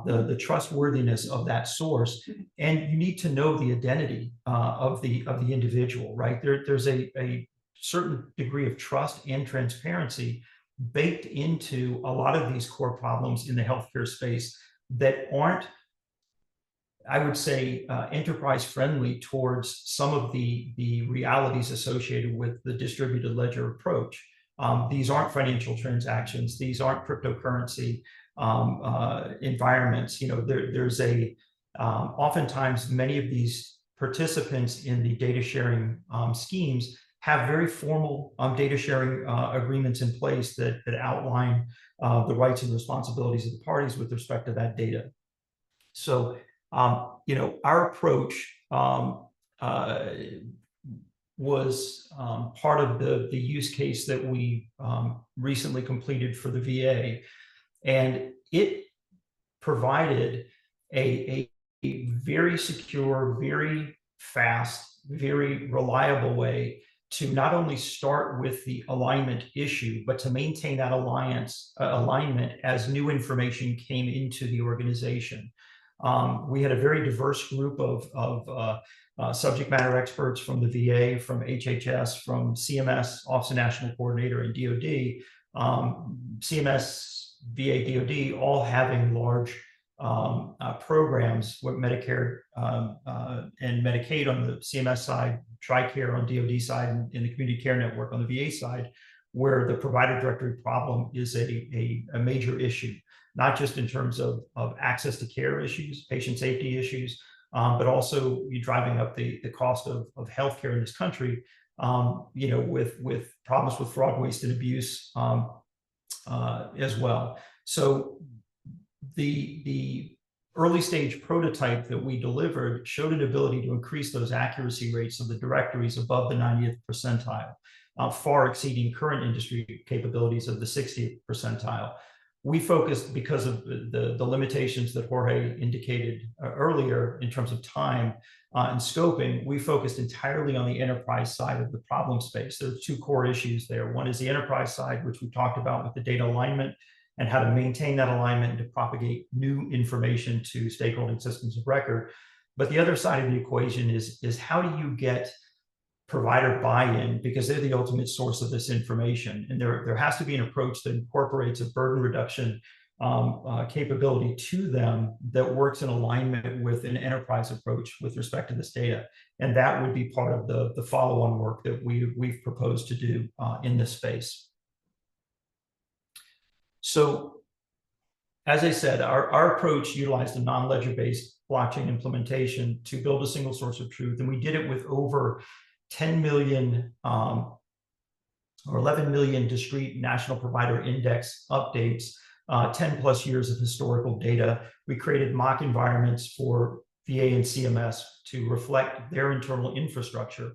the trustworthiness of that source, and you need to know the identity of the individual, right? There's a certain degree of trust and transparency baked into a lot of these core problems in the healthcare space that aren't, I would say, enterprise friendly towards some of the realities associated with the distributed ledger approach. These aren't financial transactions. These aren't cryptocurrency environments. There's oftentimes many of these participants in the data sharing schemes have very formal data sharing agreements in place that outline the rights and responsibilities of the parties with respect to that data. So, our approach was part of the use case that we recently completed for the VA, and it provided a very secure, very fast, very reliable way to not only start with the alignment issue, but to maintain that alignment as new information came into the organization. We had a very diverse group of subject matter experts from the VA, from HHS, from CMS, Office of National Coordinator, and DoD. CMS, VA, DoD, all having large programs with Medicare and Medicaid on the CMS side, TRICARE on DoD side, and in the Community Care Network on the VA side, where the provider directory problem is a major issue, not just in terms of access to care issues, patient safety issues, but also driving up the cost of healthcare in this country, with problems with fraud, waste, and abuse as well. So the early stage prototype that we delivered showed an ability to increase those accuracy rates of the directories above the 90th percentile. far exceeding current industry capabilities of the 60th percentile. We focused, because of the limitations that Jorge indicated earlier in terms of time and scoping, we focused entirely on the enterprise side of the problem space. There's two core issues there. One is the enterprise side, which we talked about with the data alignment and how to maintain that alignment and to propagate new information to stakeholding systems of record. But the other side of the equation is how do you get provider buy-in, because they're the ultimate source of this information. And there has to be an approach that incorporates a burden reduction capability to them that works in alignment with an enterprise approach with respect to this data. And that would be part of the follow-on work that we've proposed to do in this space. So, as I said, our approach utilized a non-ledger-based blockchain implementation to build a single source of truth. And we did it with over 10 million or 11 million discrete national provider index updates, 10 plus years of historical data. We created mock environments for VA and CMS to reflect their internal infrastructure.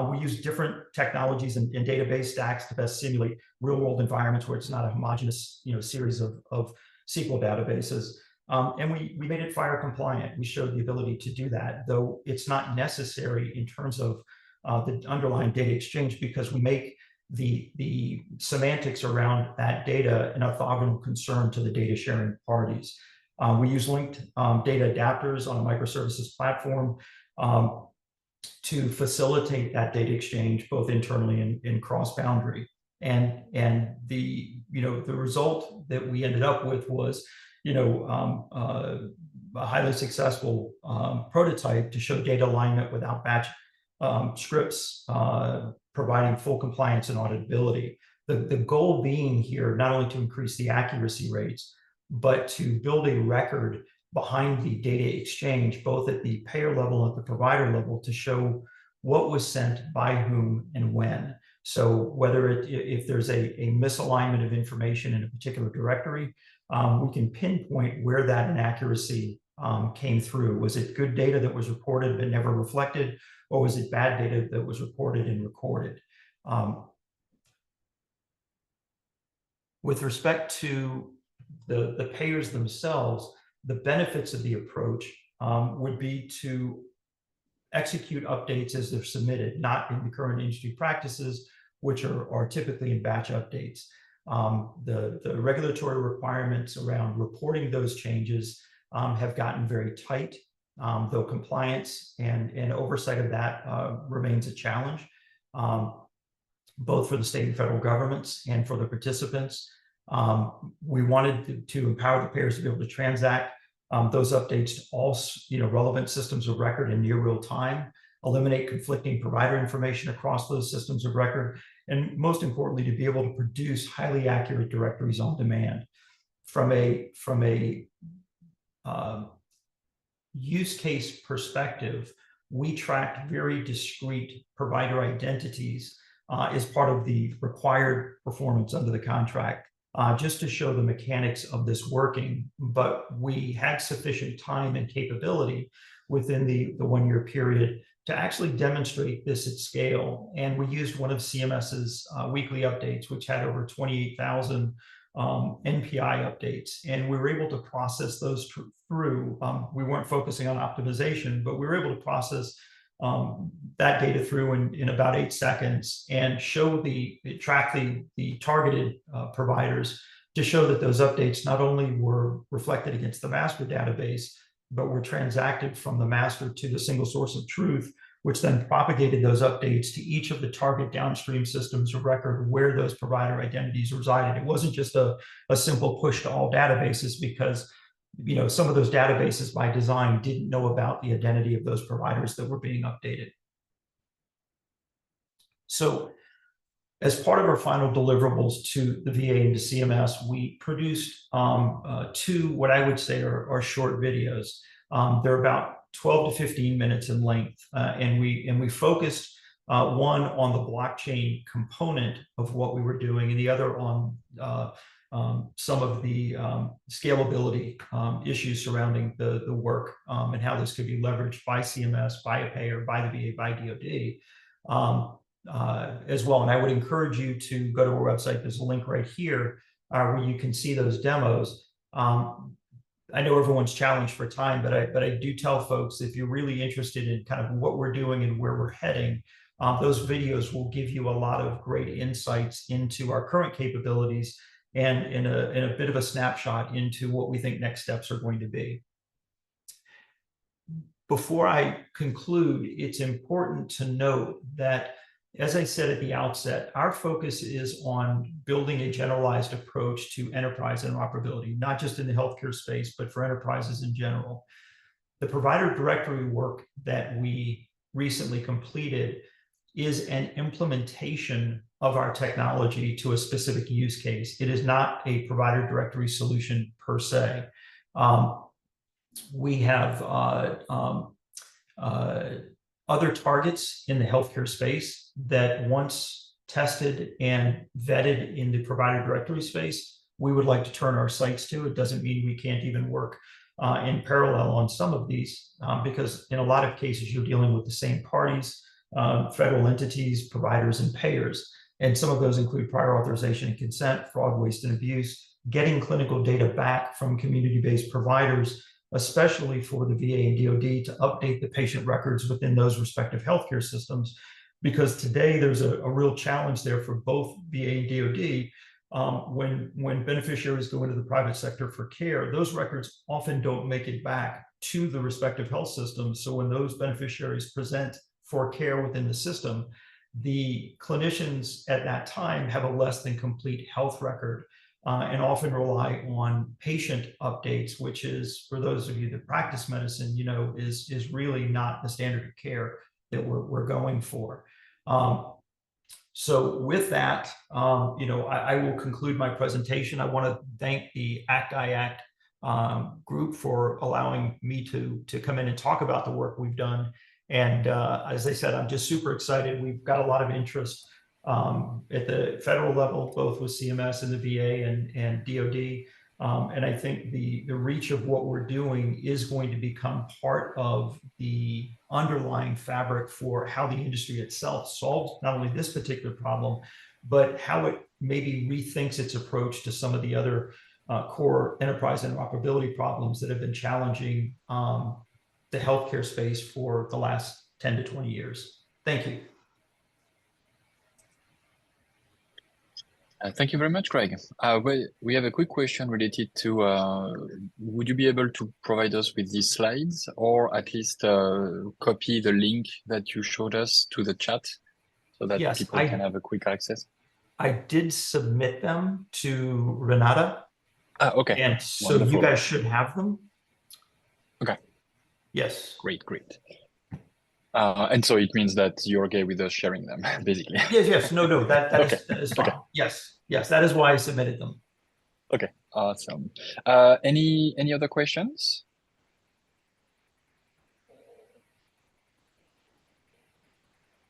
We use different technologies and database stacks to best simulate real-world environments where it's not a homogeneous, series of SQL databases. And we made it FHIR compliant. We showed the ability to do that, though it's not necessary in terms of the underlying data exchange, because we make the semantics around that data an orthogonal concern to the data sharing parties. We use linked data adapters on a microservices platform to facilitate that data exchange both internally and cross-boundary. And the result that we ended up with was a highly successful prototype to show data alignment without batch scripts, providing full compliance and auditability. The goal being here not only to increase the accuracy rates, but to build a record behind the data exchange, both at the payer level and at the provider level, to show what was sent by whom and when. So whether if there's a misalignment of information in a particular directory, we can pinpoint where that inaccuracy came through. Was it good data that was reported but never reflected, or was it bad data that was reported and recorded? With respect to the payers themselves, the benefits of the approach would be to execute updates as they're submitted, not in the current industry practices, which are typically in batch updates. The regulatory requirements around reporting those changes have gotten very tight, though compliance and oversight of that remains a challenge, both for the state and federal governments and for the participants. We wanted to empower the payers to be able to transact those updates to all relevant systems of record in near real time, eliminate conflicting provider information across those systems of record, and most importantly, to be able to produce highly accurate directories on demand. From a use case perspective, we tracked very discrete provider identities as part of the required performance under the contract, just to show the mechanics of this working. But we had sufficient time and capability within the 1 year period to actually demonstrate this at scale. And we used one of CMS's weekly updates, which had over 28,000 NPI updates. And we were able to process those through. We weren't focusing on optimization, but we were able to process that data through in about 8 seconds and track the targeted providers to show that those updates not only were reflected against the master database, but were transacted from the master to the single source of truth, which then propagated those updates to each of the target downstream systems of record where those provider identities resided. It wasn't just a simple push to all databases, because some of those databases by design didn't know about the identity of those providers that were being updated. So as part of our final deliverables to the VA and to CMS, we produced two, what I would say are short videos. They're about 12 to 15 minutes in length. And we focused one on the blockchain component of what we were doing, and the other on some of the scalability issues surrounding the work and how this could be leveraged by CMS, by a payer, by the VA, by DoD as well. And I would encourage you to go to our website. There's a link right here where you can see those demos. I know everyone's challenged for time, but I do tell folks, if you're really interested in kind of what we're doing and where we're heading, those videos will give you a lot of great insights into our current capabilities and in a bit of a snapshot into what we think next steps are going to be. Before I conclude, it's important to note that, as I said at the outset, our focus is on building a generalized approach to enterprise interoperability, not just in the healthcare space, but for enterprises in general. The provider directory work that we recently completed is an implementation of our technology to a specific use case. It is not a provider directory solution per se. We have other targets in the healthcare space that, once tested and vetted in the provider directory space, we would like to turn our sights to. It doesn't mean we can't even work in parallel on some of these, because in a lot of cases, you're dealing with the same parties, federal entities, providers, and payers. And some of those include prior authorization and consent, fraud, waste, and abuse, getting clinical data back from community-based providers, especially for the VA and DoD, to update the patient records within those respective healthcare systems. Because today there's a real challenge there for both VA and DoD. When beneficiaries go into the private sector for care, those records often don't make it back to the respective health systems. So when those beneficiaries present for care within the system, the clinicians at that time have a less than complete health record and often rely on patient updates, which is, for those of you that practice medicine, you know, is really not the standard of care that we're going for. So with that, you know, I will conclude my presentation. I want to thank the ACT-IAC group for allowing me to come in and talk about the work we've done. And as I said, I'm just super excited. We've got a lot of interest at the federal level, both with CMS and the VA and DoD. And I think the reach of what we're doing is going to become part of the underlying fabric for how the industry itself solves not only this particular problem, but how it maybe rethinks its approach to some of the other core enterprise interoperability problems that have been challenging the healthcare space for the last 10 to 20 years. Thank you.
Thank you very much, Greg. We have a quick question related to, would you be able to provide us with these slides, or at least copy the link that you showed us to the chat so that people can have a quick access?
I did submit them to Renata.
Okay.
And so
Wonderful.
You guys should have them.
Okay.
Yes.
Great. And so it means that you're okay with us sharing them, basically.
Yes. No, that
Okay.
is fine.
Okay.
Yes, that is why I submitted them.
Okay, awesome. Any other questions?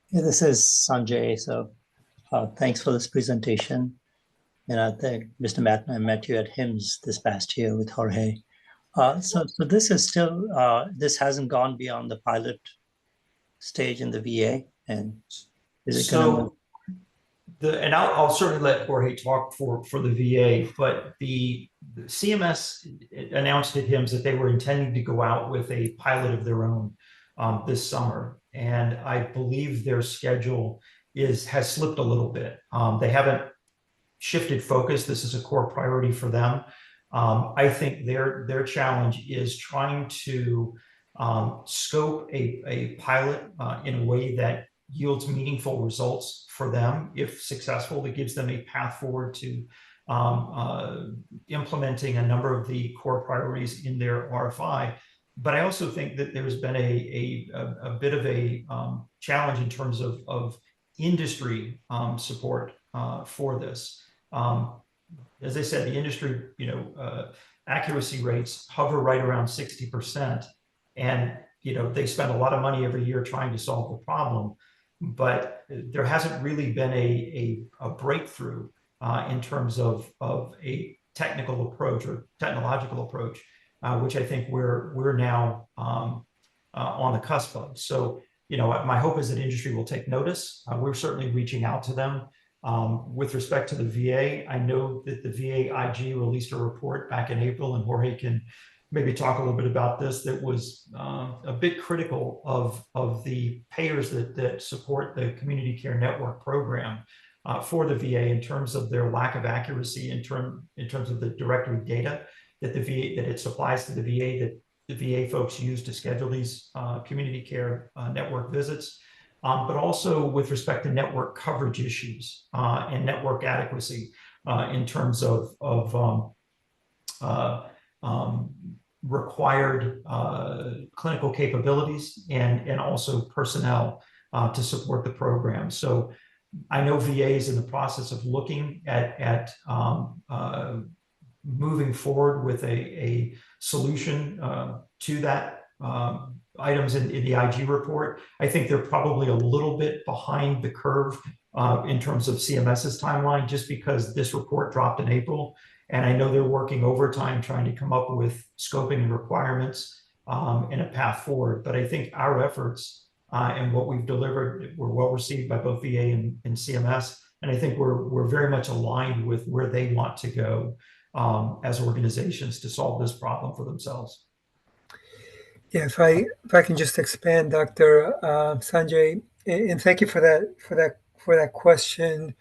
Yeah, this is Sanjay. So thanks for this presentation. And I think Mr. Matton, I met you at HIMSS this past year with Jorge. So this is still, this hasn't gone beyond the pilot stage in the VA, and is it going to?
And I'll certainly let Jorge talk for the VA, but the CMS announced at HIMSS that they were intending to go out with a pilot of their own this summer, and I believe their schedule has slipped a little bit. They haven't shifted focus. This is a core priority for them. I think their challenge is trying to scope a pilot in a way that yields meaningful results for them. If successful, it gives them a path forward to implementing a number of the core priorities in their RFI. But I also think that there's been a bit of a challenge in terms of industry support for this. As I said, the industry, accuracy rates hover right around 60%, and they spend a lot of money every year trying to solve the problem. But there hasn't really been a breakthrough in terms of a technical approach or technological approach, which I think we're now on the cusp of. So, my hope is that industry will take notice. We're certainly reaching out to them. With respect to the VA, I know that the VA IG released a report back in April, and Jorge can maybe talk a little bit about this, that was a bit critical of the payers that support the Community Care Network program for the VA in terms of their lack of accuracy in terms of the directory data that it supplies to the VA, that the VA folks use to schedule these community care network visits, but also with respect to network coverage issues and network adequacy in terms of required clinical capabilities and also personnel to support the program. So I know VA is in the process of looking at moving forward with a solution to that items in the IG report. I think they're probably a little bit behind the curve in terms of CMS's timeline, just because this report dropped in April. And I know they're working overtime trying to come up with scoping and requirements and a path forward. But I think our efforts and what we've delivered were well received by both VA and CMS. And I think we're very much aligned with where they want to go as organizations to solve this problem for themselves.
Yeah, if I can just expand, Dr. Sanjay, and thank you for that question.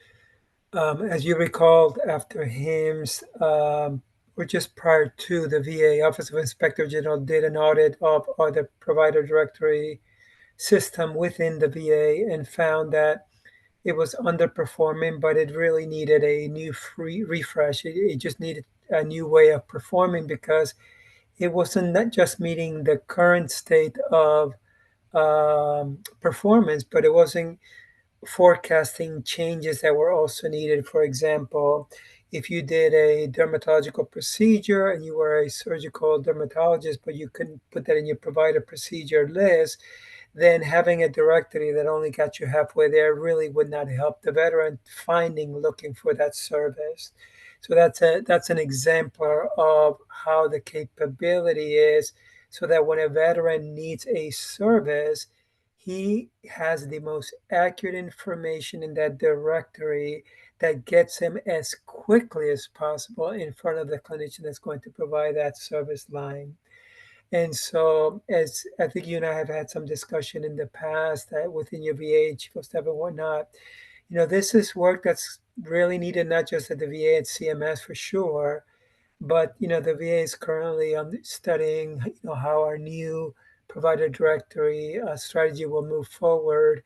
As you recalled, after HIMSS, or just prior to, the VA Office of Inspector General did an audit of the provider directory system within the VA and found that it was underperforming, but it really needed a new refresh. It just needed a new way of performing, because it wasn't not just meeting the current state of performance, but it wasn't forecasting changes that were also needed. For example, if you did a dermatological procedure and you were a surgical dermatologist, but you couldn't put that in your provider procedure list, then having a directory that only got you halfway there really would not help the veteran looking for that service. So that's an exemplar of how the capability is, so that when a veteran needs a service, he has the most accurate information in that directory that gets him as quickly as possible in front of the clinician that's going to provide that service line. And so, as I think you and I have had some discussion in the past that within your VA, chief of staff and whatnot, this is work that's really needed, not just at the VA and CMS for sure, but the VA is currently studying how our new provider directory strategy will move forward.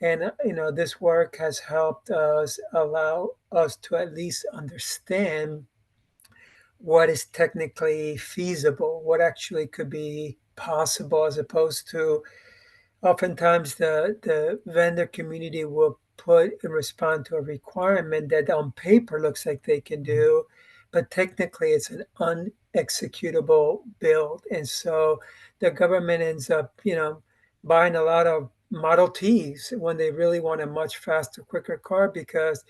And this work has helped us, allow us to at least understand what is technically feasible, what actually could be possible, as opposed to oftentimes the vendor community will put and respond to a requirement that on paper looks like they can do, but technically it's an unexecutable build. And so the government ends up, buying a lot of Model Ts when they really want a much faster, quicker car, because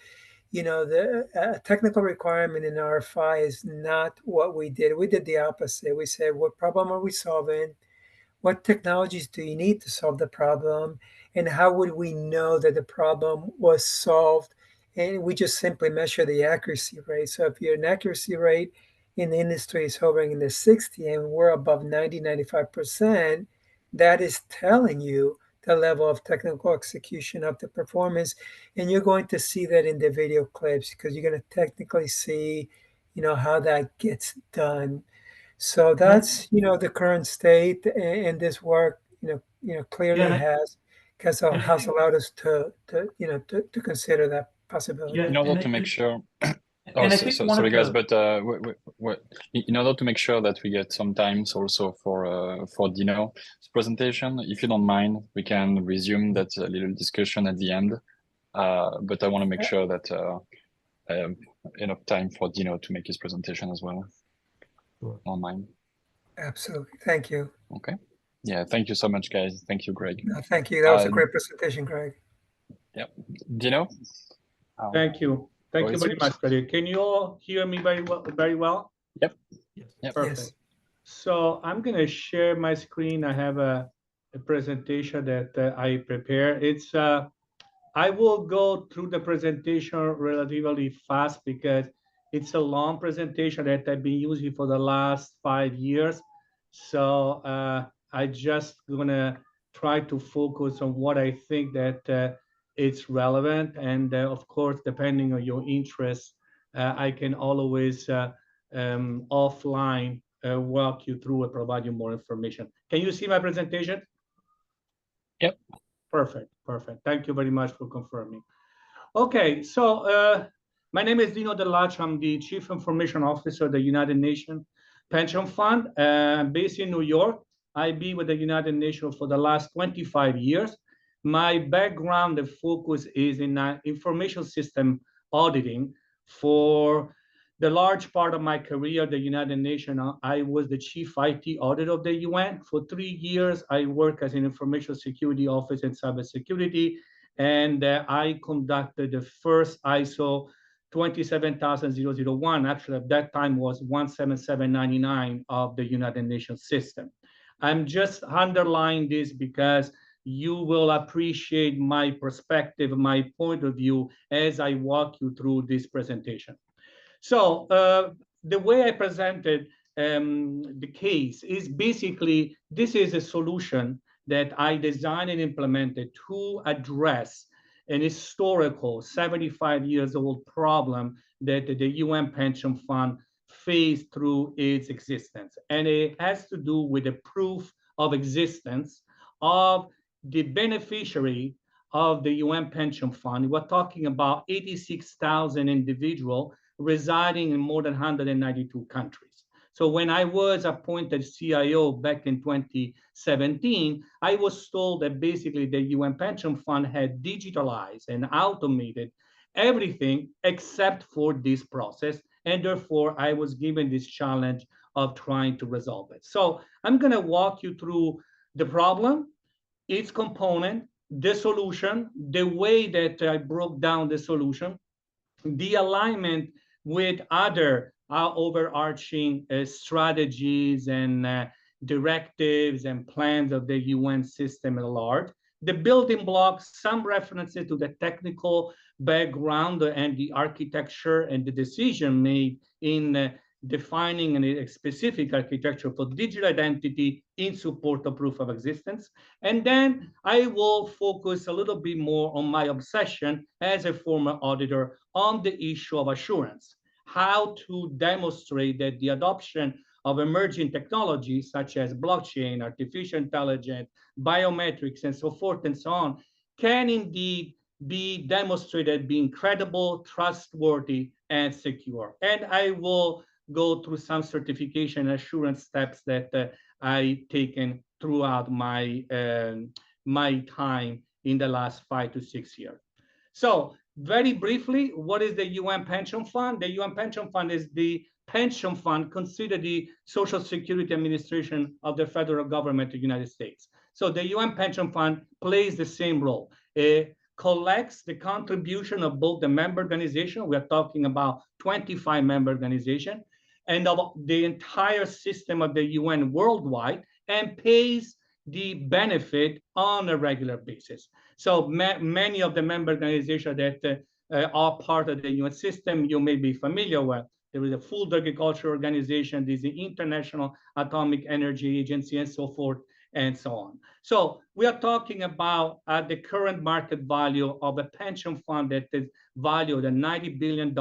the technical requirement in RFI is not what we did. We did the opposite. We said, what problem are we solving? What technologies do you need to solve the problem? And how would we know that the problem was solved? And we just simply measure the accuracy rate. So if your accuracy rate in the industry is hovering in the 60 and we're above 90, 95%, that is telling you the level of technical execution of the performance. And you're going to see that in the video clips, because you're going to technically see, how that gets done. So that's, the current state, and this work, clearly has allowed us to consider that possibility.
In order to make sure.
And I think
sorry guys, but in order to make sure that we get some time also for Dino's presentation, if you don't mind, we can resume that little discussion at the end. But I want to make sure that I have enough time for Dino to make his presentation as well.
Sure.
Online.
Absolutely. Thank you.
Okay. Yeah. Thank you so much, guys. Thank you, Greg.
No, thank you. That was a great presentation, Greg.
Yeah. Dino?
Thank you. Thank you very much, Frederic. Can you all hear me very well?
Yep.
Perfect.
Yes.
So I'm going to share my screen. I have a presentation that I prepared. I will go through the presentation relatively fast because it's a long presentation that I've been using for the last 5 years. So I just gonna try to focus on what I think that it's relevant. And of course, depending on your interest, I can always offline walk you through and provide you more information. Can you see my presentation?
Yep.
Perfect. Thank you very much for confirming. Okay, so my name is Dino Dell'Accio. I'm the Chief Information Officer of the United Nations Pension Fund. Based in New York. I've been with the United Nations for the last 25 years. My background and focus is in information system auditing. For the large part of my career at the United Nations, I was the chief IT auditor of the UN. For 3 years, I worked as an information security officer in cybersecurity, and I conducted the first ISO 27001. Actually, at that time was 17799 of the United Nations system. I'm just underlining this because you will appreciate my perspective, my point of view as I walk you through this presentation. So the way I presented the case is basically, this is a solution that I designed and implemented to address an historical 75 years old problem that the UN Pension Fund faced through its existence. And it has to do with the proof of existence of the beneficiary of the UN Pension Fund. We're talking about 86,000 individuals residing in more than 192 countries. So when I was appointed CIO back in 2017, I was told that basically the UN Pension Fund had digitalized and automated everything except for this process. And therefore, I was given this challenge of trying to resolve it. So I'm going to walk you through the problem, its component, the solution, the way that I broke down the solution, the alignment with other overarching strategies and directives and plans of the UN system at large, the building blocks, some references to the technical background and the architecture and the decision made in defining a specific architecture for digital identity in support of proof of existence. And then I will focus a little bit more on my obsession as a former auditor on the issue of assurance, how to demonstrate that the adoption of emerging technologies such as blockchain, artificial intelligence, biometrics, and so forth and so on, can indeed be demonstrated being credible, trustworthy, and secure. And I will go through some certification assurance steps that I've taken throughout my time in the last 5 to 6 years. So very briefly, what is the UN Pension Fund? The UN Pension Fund is the pension fund considered the Social Security Administration of the federal government of the United States. So the UN Pension Fund plays the same role. It collects the contribution of both the member organization, we are talking about 25 member organization, and of the entire system of the UN worldwide, and pays the benefit on a regular basis. So many of the member organizations that are part of the UN system, you may be familiar with. There is a Food Agriculture Organization, there's the International Atomic Energy Agency, and so forth and so on. So we are talking about the current market value of a pension fund that is valued at $90 billion,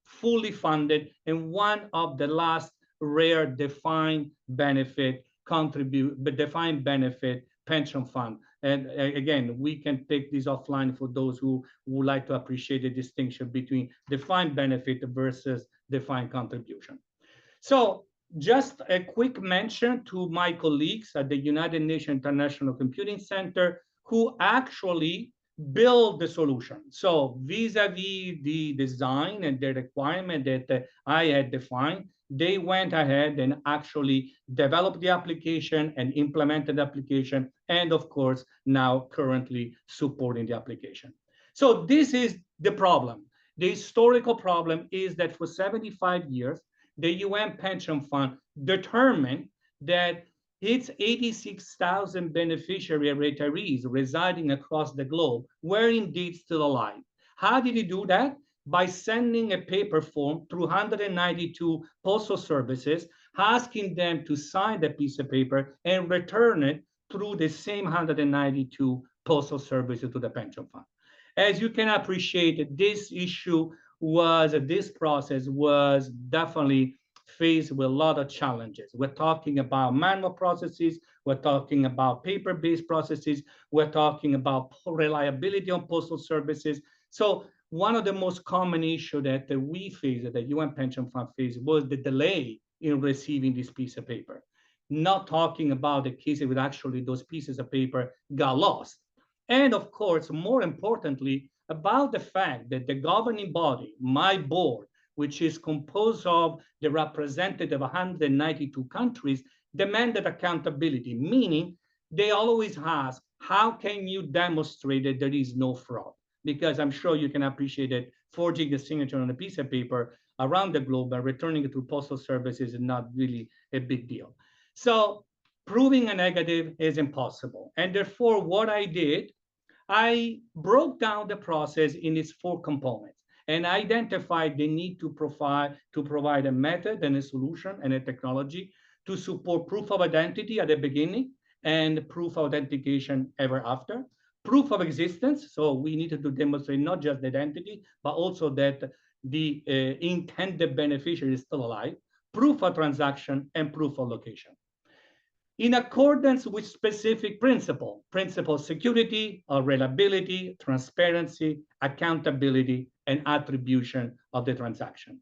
fully funded, and one of the last rare defined benefit pension fund. And again, we can take this offline for those who would like to appreciate the distinction between defined benefit versus defined contribution. So just a quick mention to my colleagues at the United Nations International Computing Center who actually build the solution. So vis-a-vis the design and the requirement that I had defined, they went ahead and actually developed the application and implemented the application, and of course, now currently supporting the application. So this is the problem. The historical problem is that for 75 years, the UN Pension Fund determined that its 86,000 beneficiary retirees residing across the globe were indeed still alive. How did it do that? By sending a paper form through 192 postal services, asking them to sign the piece of paper and return it through the same 192 postal services to the pension fund. As you can appreciate, this process was definitely faced with a lot of challenges. We're talking about manual processes, we're talking about paper-based processes, we're talking about reliability on postal services. So one of the most common issues that we faced, that the UN Pension Fund faced, was the delay in receiving this piece of paper. Not talking about the cases where actually those pieces of paper got lost. And of course, more importantly, about the fact that the governing body, my board, which is composed of the representative of 192 countries, demanded accountability, meaning they always ask, how can you demonstrate that there is no fraud? Because I'm sure you can appreciate that forging a signature on a piece of paper around the globe and returning it to postal services is not really a big deal. So proving a negative is impossible. And therefore, what I did, I broke down the process in its 4 components and identified the need to provide a method and a solution and a technology to support proof of identity at the beginning and proof of authentication ever after. Proof of existence, so we needed to demonstrate not just the identity, but also that the intended beneficiary is still alive. Proof of transaction and proof of location. In accordance with specific principles, security, reliability, transparency, accountability, and attribution of the transaction.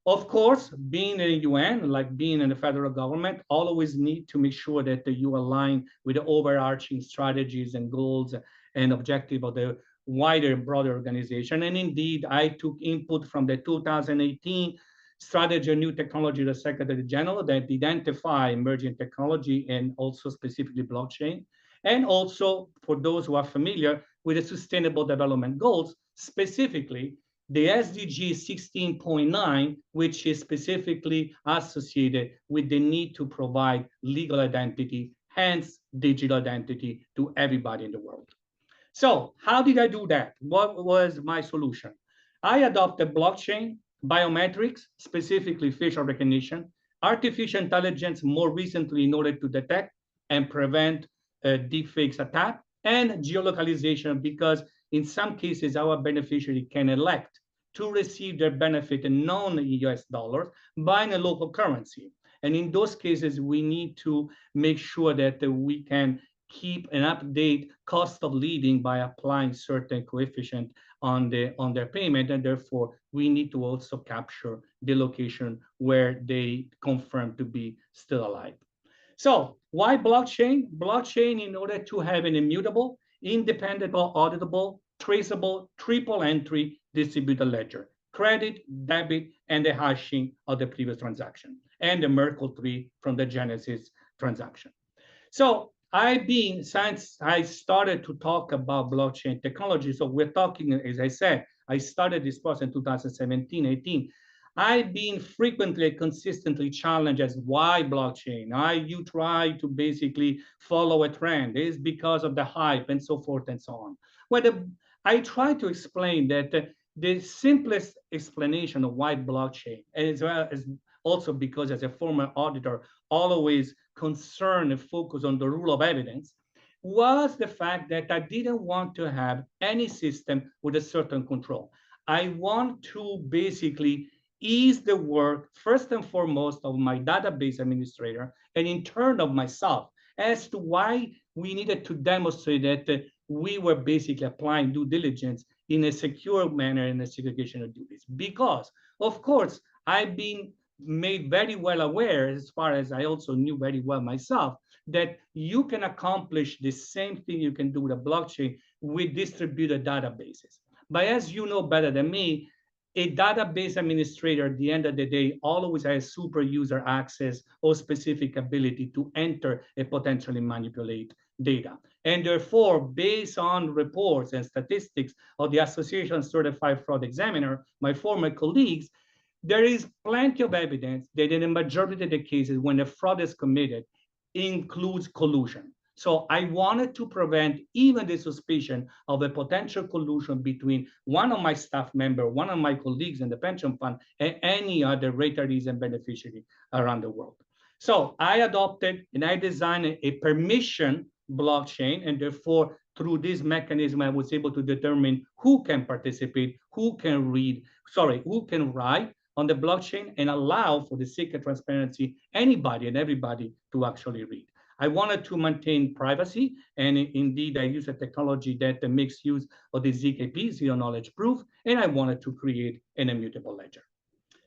Of course, being in the UN, like being in the federal government, always need to make sure that you align with the overarching strategies and goals and objective of the wider and broader organization. And indeed, I took input from the 2018 Strategy on New Technology, the Secretary General, that identify emerging technology and also specifically blockchain. And also, for those who are familiar with the Sustainable Development Goals, specifically the SDG 16.9, which is specifically associated with the need to provide legal identity, hence digital identity, to everybody in the world. So how did I do that? What was my solution? I adopted blockchain, biometrics, specifically facial recognition, artificial intelligence more recently in order to detect and prevent deepfakes attack, and geolocalization, because in some cases our beneficiary can elect to receive their benefit in non-US dollars by in a local currency. And in those cases, we need to make sure that we can keep an update cost of living by applying certain coefficient on their payment, and therefore we need to also capture the location where they confirm to be still alive. So why blockchain? Blockchain in order to have an immutable, independent, auditable, traceable, triple entry distributed ledger, credit, debit, and the hashing of the previous transaction, and the Merkle tree from the Genesis transaction. So since I started to talk about blockchain technology, so we're talking, as I said, I started this process in 2017, 18. I've been frequently, consistently challenged as why blockchain? You try to basically follow a trend. It's because of the hype and so forth and so on. Well, I try to explain that the simplest explanation of why blockchain, as well as also because as a former auditor, always concerned and focused on the rule of evidence, was the fact that I didn't want to have any system with a certain control. I want to basically ease the work, first and foremost, of my database administrator, and in turn of myself, as to why we needed to demonstrate that we were basically applying due diligence in a secure manner in the segregation of duties. Because, of course, I've been made very well aware, as far as I also knew very well myself, that you can accomplish the same thing you can do with a blockchain with distributed databases. But as you know better than me, a database administrator, at the end of the day, always has super user access or specific ability to enter and potentially manipulate data. And therefore, based on reports and statistics of the Association Certified Fraud Examiner, my former colleagues, there is plenty of evidence that in the majority of the cases when a fraud is committed, includes collusion. So I wanted to prevent even the suspicion of a potential collusion between one of my staff members, one of my colleagues in the pension fund, and any other retirees and beneficiaries around the world. So I adopted and I designed a permission blockchain, and therefore through this mechanism, I was able to determine who can participate, who can write on the blockchain, and allow for the sake of transparency, anybody and everybody to actually read. I wanted to maintain privacy, and indeed I use a technology that makes use of the ZKP, zero knowledge proof, and I wanted to create an immutable ledger.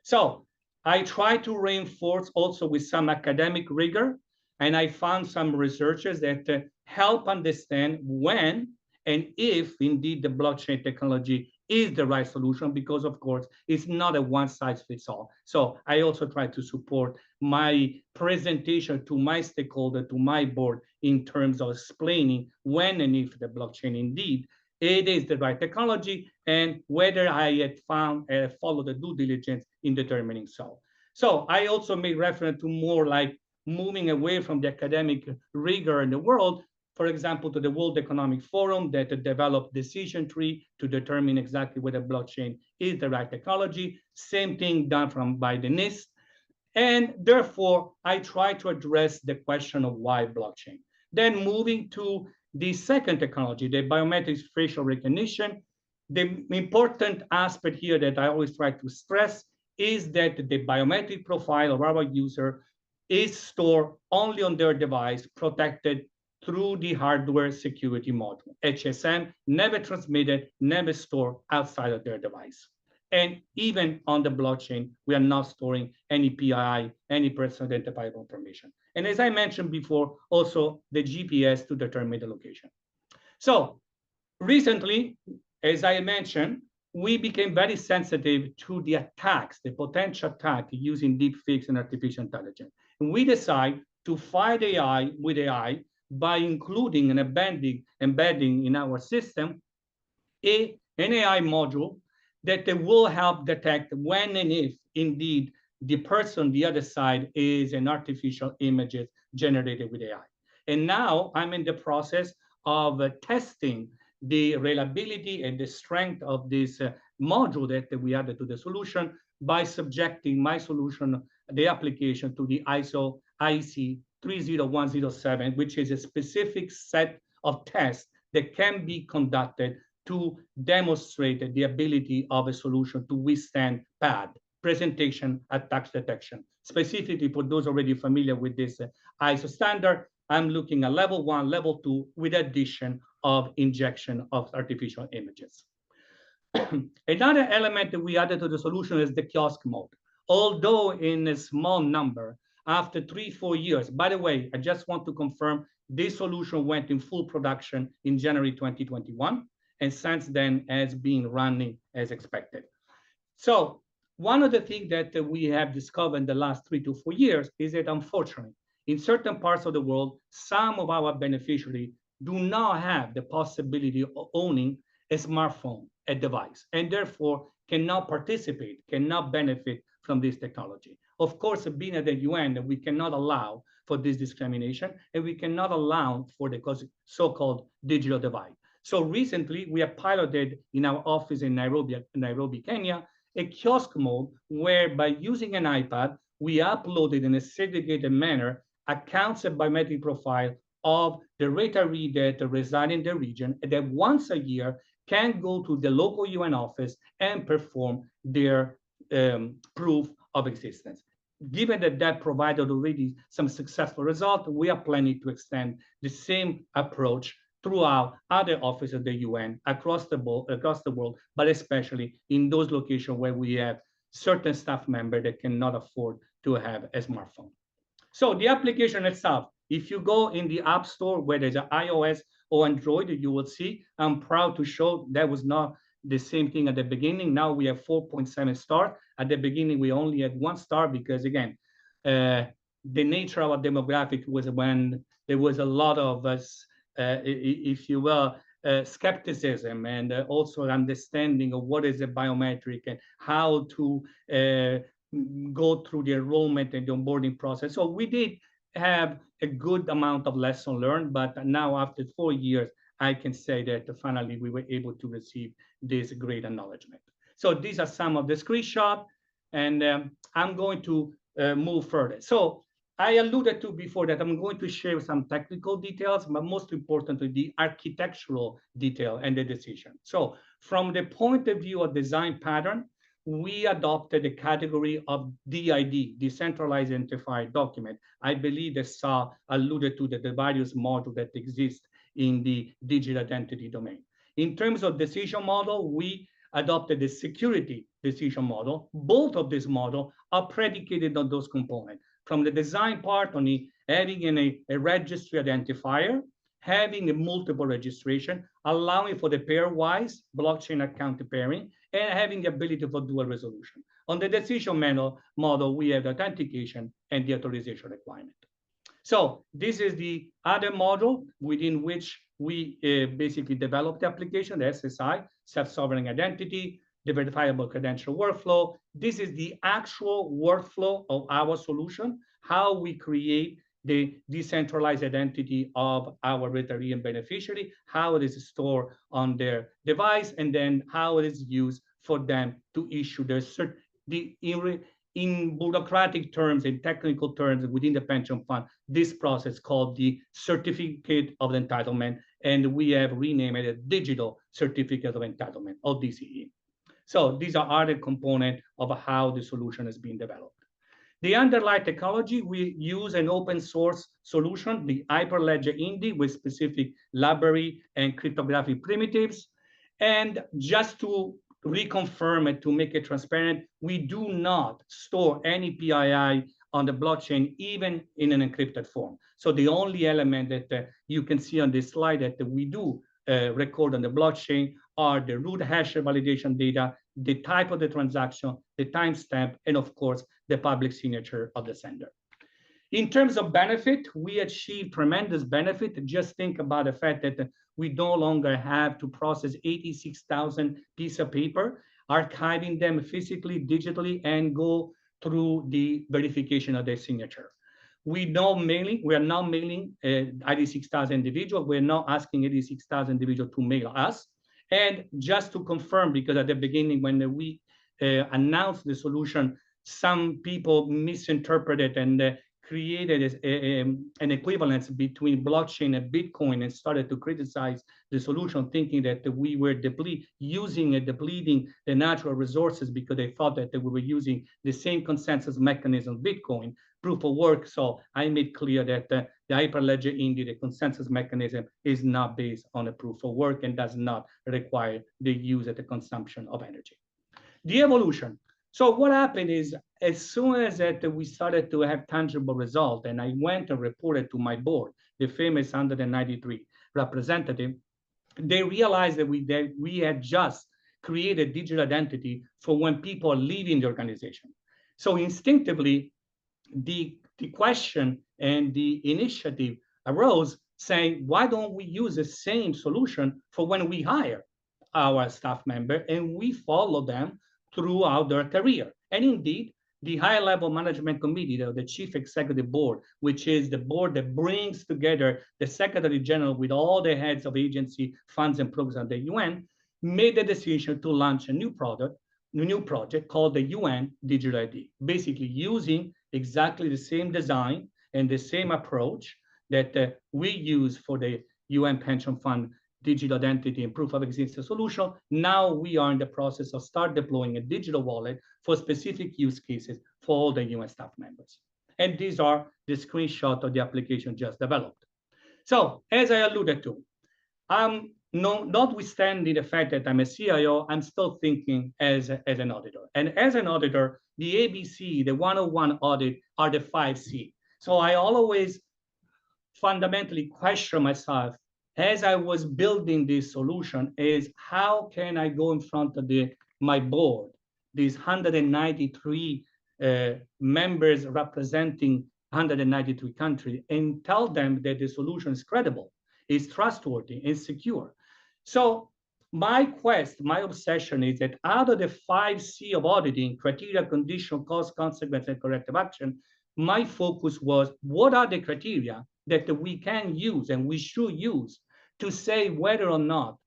So I tried to reinforce also with some academic rigor, and I found some researchers that help understand when and if indeed the blockchain technology is the right solution, because of course it's not a one-size-fits-all. So I also try to support my presentation to my stakeholder, to my board, in terms of explaining when and if the blockchain indeed it is the right technology, and whether I had followed the due diligence in determining so. So I also made reference to more like moving away from the academic rigor in the world, for example, to the World Economic Forum that developed decision tree to determine exactly whether blockchain is the right technology. Same thing done by the NIST. And therefore, I try to address the question of why blockchain. Then moving to the second technology, the biometric facial recognition. The important aspect here that I always try to stress is that the biometric profile of our user is stored only on their device, protected through the hardware security module. HSM, never transmitted, never stored outside of their device. And even on the blockchain, we are not storing any PII, any personal identifiable information. And as I mentioned before, also the GPS to determine the location. So recently, as I mentioned, we became very sensitive to the attacks, the potential attack using deepfakes and artificial intelligence. And we decide to fight AI with AI by including and embedding in our system an AI module that will help detect when and if indeed the person on the other side is an artificial image generated with AI. And now I'm in the process of testing the reliability and the strength of this module that we added to the solution by subjecting my solution, the application, to the ISO IEC 30107, which is a specific set of tests that can be conducted to demonstrate the ability of a solution to withstand PAD, presentation attack detection. Specifically for those already familiar with this ISO standard, I'm looking at level 1, level 2, with addition of injection of artificial images. Another element that we added to the solution is the kiosk mode. Although in a small number, after 3-4 years, by the way, I just want to confirm this solution went in full production in January 2021, and since then has been running as expected. So one of the things that we have discovered in the last 3 to 4 years is that unfortunately, in certain parts of the world, some of our beneficiaries do not have the possibility of owning a smartphone, a device, and therefore cannot participate, cannot benefit from this technology. Of course, being at the UN, we cannot allow for this discrimination, and we cannot allow for the so-called digital divide. So recently, we have piloted in our office in Nairobi, Kenya, a kiosk mode where by using an iPad, we uploaded in a segregated manner accounts and biometric profile of the retiree that reside in the region, and that once a year can go to the local UN office and perform their proof of existence. Given that that provided already some successful results, we are planning to extend the same approach throughout other offices of the UN across the world, but especially in those locations where we have certain staff members that cannot afford to have a smartphone. So the application itself, if you go in the App Store, whether it's iOS or Android, you will see, I'm proud to show that was not the same thing at the beginning. Now we have 4.7 stars. At the beginning, we only had 1 star because, again, the nature of our demographic was when there was a lot of us if you will, skepticism and also understanding of what is a biometric and how to go through the enrollment and the onboarding process. So we did have a good amount of lesson learned, but now after 4 years, I can say that finally we were able to receive this great acknowledgement. So these are some of the screenshots, and I'm going to move further. So I alluded to before that I'm going to share some technical details, but most importantly, the architectural detail and the decision. So from the point of view of design pattern, we adopted the category of DID, Decentralized Identified Document. I believe that Sal alluded to the various modules that exist in the digital identity domain. In terms of decision model, we adopted the security decision model. Both of these models are predicated on those components. From the design part, on having a registry identifier, having a multiple registration, allowing for the pairwise blockchain account pairing, and having the ability for dual resolution. On the decision model, we have the authentication and the authorization requirement. So this is the other model within which we basically developed the application, the SSI, self-sovereign identity, the verifiable credential workflow. This is the actual workflow of our solution, how we create the decentralized identity of our retiree and beneficiary, how it is stored on their device, and then how it is used for them to issue their in bureaucratic terms, in technical terms, within the pension fund, this process called the certificate of entitlement, and we have renamed it a digital certificate of entitlement, or DCE. So these are other components of how the solution is being developed. The underlying technology, we use an open source solution, the Hyperledger Indy, with specific library and cryptographic primitives. And just to reconfirm it, to make it transparent, we do not store any PII on the blockchain, even in an encrypted form. So the only element that you can see on this slide that we do record on the blockchain are the root hash validation data, the type of the transaction, the timestamp, and of course, the public signature of the sender. In terms of benefit, we achieve tremendous benefit. Just think about the fact that we no longer have to process 86,000 pieces of paper, archiving them physically, digitally, and go through the verification of their signature. We are now mailing 86,000 individuals. We're not asking 86,000 individuals to mail us. And just to confirm, because at the beginning when we announced the solution, some people misinterpreted and created an equivalence between blockchain and Bitcoin and started to criticize the solution, thinking that we were depleting the natural resources because they thought that we were using the same consensus mechanism Bitcoin, proof of work. So I made clear that the Hyperledger Indy, the consensus mechanism, is not based on a proof of work and does not require the use of the consumption of energy. The evolution. So what happened is, as soon as we started to have tangible results, and I went and reported to my board, the famous 193 representative, they realized that we had just created digital identity for when people are leaving the organization. So instinctively, the question and the initiative arose saying, why don't we use the same solution for when we hire our staff member and we follow them throughout their career? And indeed, the high-level management committee, the chief executive board, which is the board that brings together the secretary general with all the heads of agency, funds, and programs at the UN, made the decision to launch a new project called the UN Digital ID, basically using exactly the same design and the same approach that we use for the UN Pension Fund digital identity and proof of existence solution. Now we are in the process of start deploying a digital wallet for specific use cases for all the UN staff members. And these are the screenshot of the application just developed. So as I alluded to, notwithstanding the fact that I'm a CIO, I'm still thinking as an auditor. And as an auditor, the ABC, the 101 audit are the 5C. So I always fundamentally question myself as I was building this solution is how can I go in front of my board, these 193 members representing 193 countries, and tell them that the solution is credible is trustworthy and secure. So my quest, my obsession is that out of the 5C of auditing, criteria, condition, cause, consequence, and corrective action, my focus was what are the criteria that we can use and we should use to say whether or not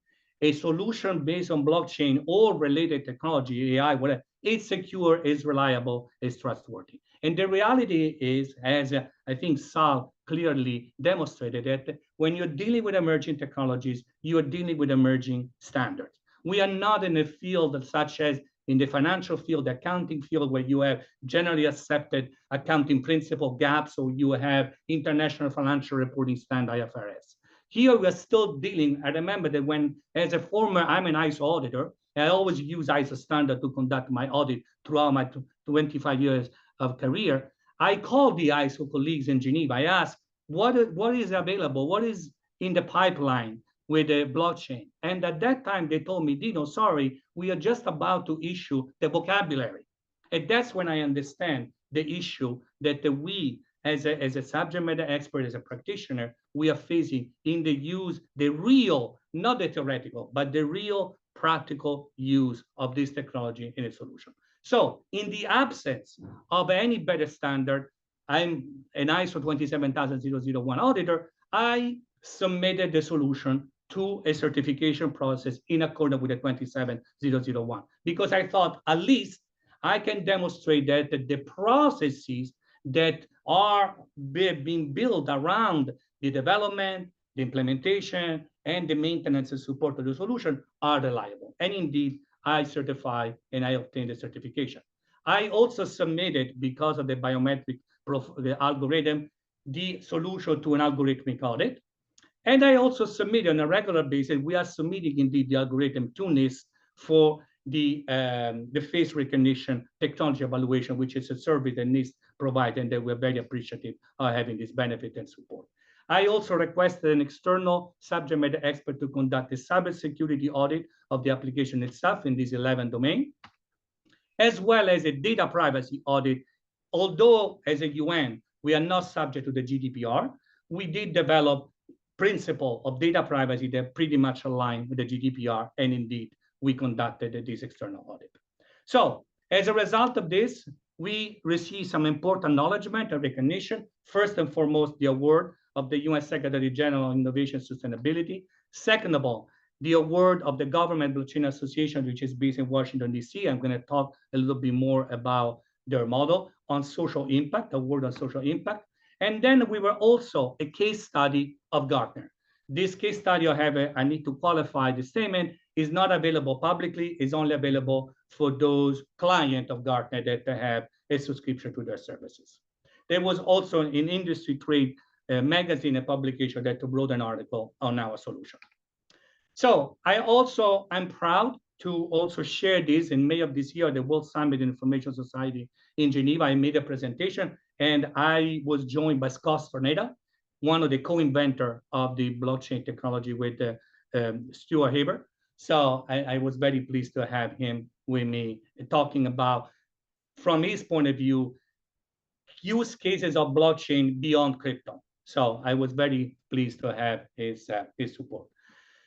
a solution based on blockchain or related technology, AI, whatever, is secure, is reliable, is trustworthy. And the reality is, as I think Sal clearly demonstrated, that when you're dealing with emerging technologies, you are dealing with emerging standards. We are not in a field such as in the financial field, the accounting field, where you have generally accepted accounting principle gaps, or you have international financial reporting standard, IFRS. Here we are still dealing. I remember that when, as a former, I'm an ISO auditor, I always use ISO standard to conduct my audit throughout my 25 years of career. I called the ISO colleagues in Geneva. I asked, what is available? What is in the pipeline with the blockchain? And at that time, they told me, Dino, sorry, we are just about to issue the vocabulary. And that's when I understand the issue that we, as a subject matter expert, as a practitioner, we are facing in the use, the real, not the theoretical, but the real practical use of this technology in a solution. So in the absence of any better standard, I'm an ISO 27001 auditor, I submitted the solution to a certification process in accordance with the 27001, because I thought at least I can demonstrate that the processes that are being built around the development, the implementation, and the maintenance and support of the solution are reliable. And indeed, I certify and I obtained the certification. I also submitted, because of the biometric the algorithm, the solution to an algorithmic audit. And I also submit on a regular basis, we are submitting indeed the algorithm to NIST for the face recognition technology evaluation, which is a service that NIST provides, and that we're very appreciative of having this benefit and support. I also requested an external subject matter expert to conduct a cybersecurity audit of the application itself in this 11 domain, as well as a data privacy audit. Although as a UN, we are not subject to the GDPR, we did develop principle of data privacy that pretty much align with the GDPR, and indeed, we conducted this external audit. So as a result of this, we received some important acknowledgement and recognition. First and foremost, the award of the UN Secretary General on Innovation and Sustainability. Second of all, the award of the Government Blockchain Association, which is based in Washington, D.C. I'm going to talk a little bit more about their model on social impact, award on social impact. And then we were also a case study of Gartner. This case study I need to qualify the statement, is not available publicly, is only available for those clients of Gartner that have a subscription to their services. There was also an industry trade magazine, a publication that wrote an article on our solution. So I'm proud to also share this. In May of this year, the World Summit Information Society in Geneva, I made a presentation, and I was joined by Scott Stornetta, one of the co-inventor of the blockchain technology with Stuart Haber. So I was very pleased to have him with me talking about, from his point of view, use cases of blockchain beyond crypto. So I was very pleased to have his support.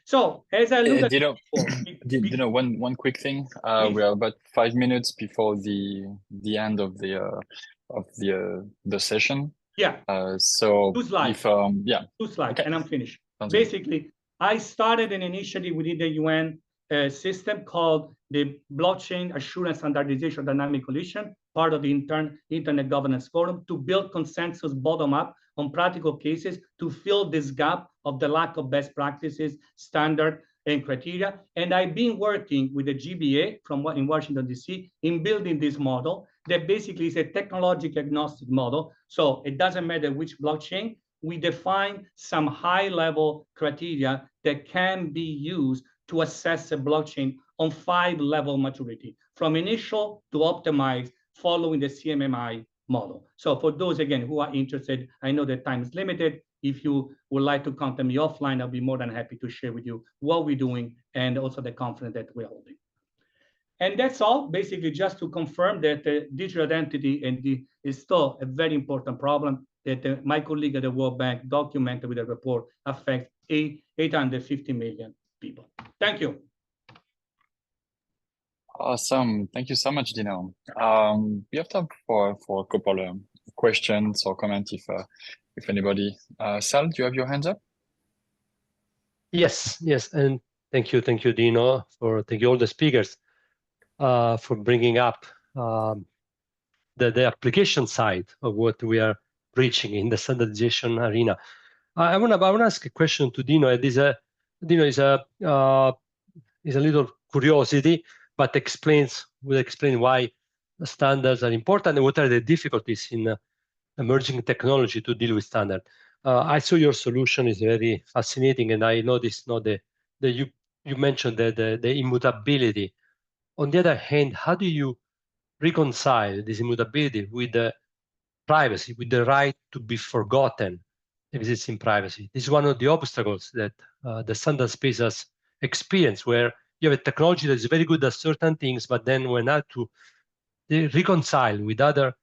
So as I look
at one quick thing, we are about 5 minutes before the end of the session.
Yeah.
So
two slides.
Two
slides, okay. And I'm finished.
Sounds
Basically, good. I started an initiative within the UN system called the Blockchain Assurance Standardization Dynamic Coalition, part of the Internet Governance Forum, to build consensus bottom up on practical cases to fill this gap of the lack of best practices, standard, and criteria. And I've been working with the GBA in Washington, D.C. in building this model that basically is a technological agnostic model. So it doesn't matter which blockchain, we define some high-level criteria that can be used to assess a blockchain on 5-level maturity, from initial to optimized, following the CMMI model. So for those, again, who are interested, I know that time is limited. If you would like to contact me offline, I'll be more than happy to share with you what we're doing and also the conference that we're holding. And that's all, basically just to confirm that digital identity is still a very important problem that my colleague at the World Bank documented with a report affects 850 million people. Thank you.
Awesome. Thank you so much, Dino. We have time for a couple of questions or comments if anybody. Sal, do you have your hands up?
Yes, and thank you, Dino, thank you all the speakers for bringing up the application side of what we are preaching in the standardization arena. I want to ask a question to Dino. Dino is a little curiosity, but will explain why the standards are important and what are the difficulties in emerging technology to deal with standard. I saw your solution is very fascinating, and I noticed you mentioned the immutability. On the other hand, how do you reconcile this immutability with the privacy, with the right to be forgotten existing privacy? This is one of the obstacles that the standard space has experienced, where you have a technology that is very good at certain things, but then when not to reconcile with other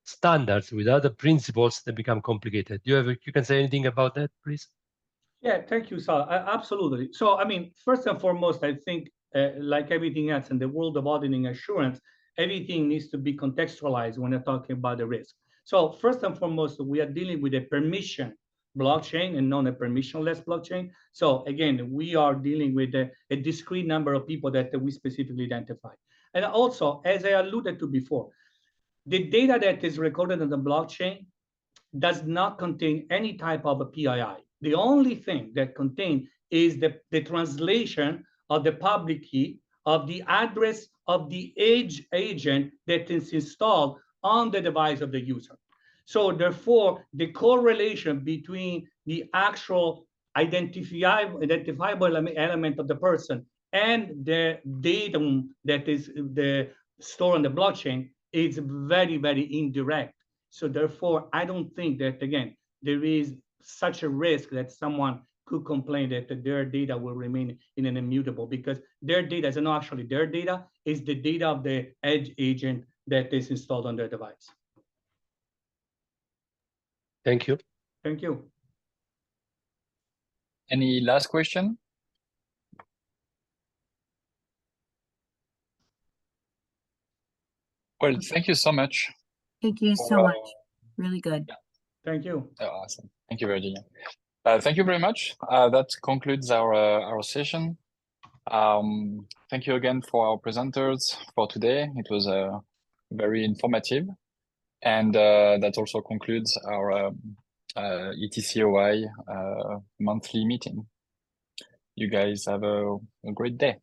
standards, with other principles, they become complicated. You can say anything about that, please?
Yeah, thank you, Sal. Absolutely. So, I mean, first and foremost, I think like everything else in the world of auditing assurance, everything needs to be contextualized when you're talking about the risk. So first and foremost, we are dealing with a permission blockchain and not a permissionless blockchain. So again, we are dealing with a discrete number of people that we specifically identify. And also, as I alluded to before, the data that is recorded on the blockchain does not contain any type of a PII. The only thing that contains is the translation of the public key of the address of the edge agent that is installed on the device of the user. So therefore, the correlation between the actual identifiable element of the person and the data that is stored on the blockchain is very, very indirect. So therefore, I don't think that, again, there is such a risk that someone could complain that their data will remain in an immutable, because their data is not actually their data, is the data of the edge agent that is installed on their device.
Thank you.
Thank you.
Any last question? Well, thank you so much.
Thank you so much. Really good.
Yeah.
Thank you.
Oh, awesome. Thank you, Virginia. Thank you very much. That concludes our session. Thank you again for our presenters for today. It was very informative. And that also concludes our ETCOI monthly meeting. You guys have a great day.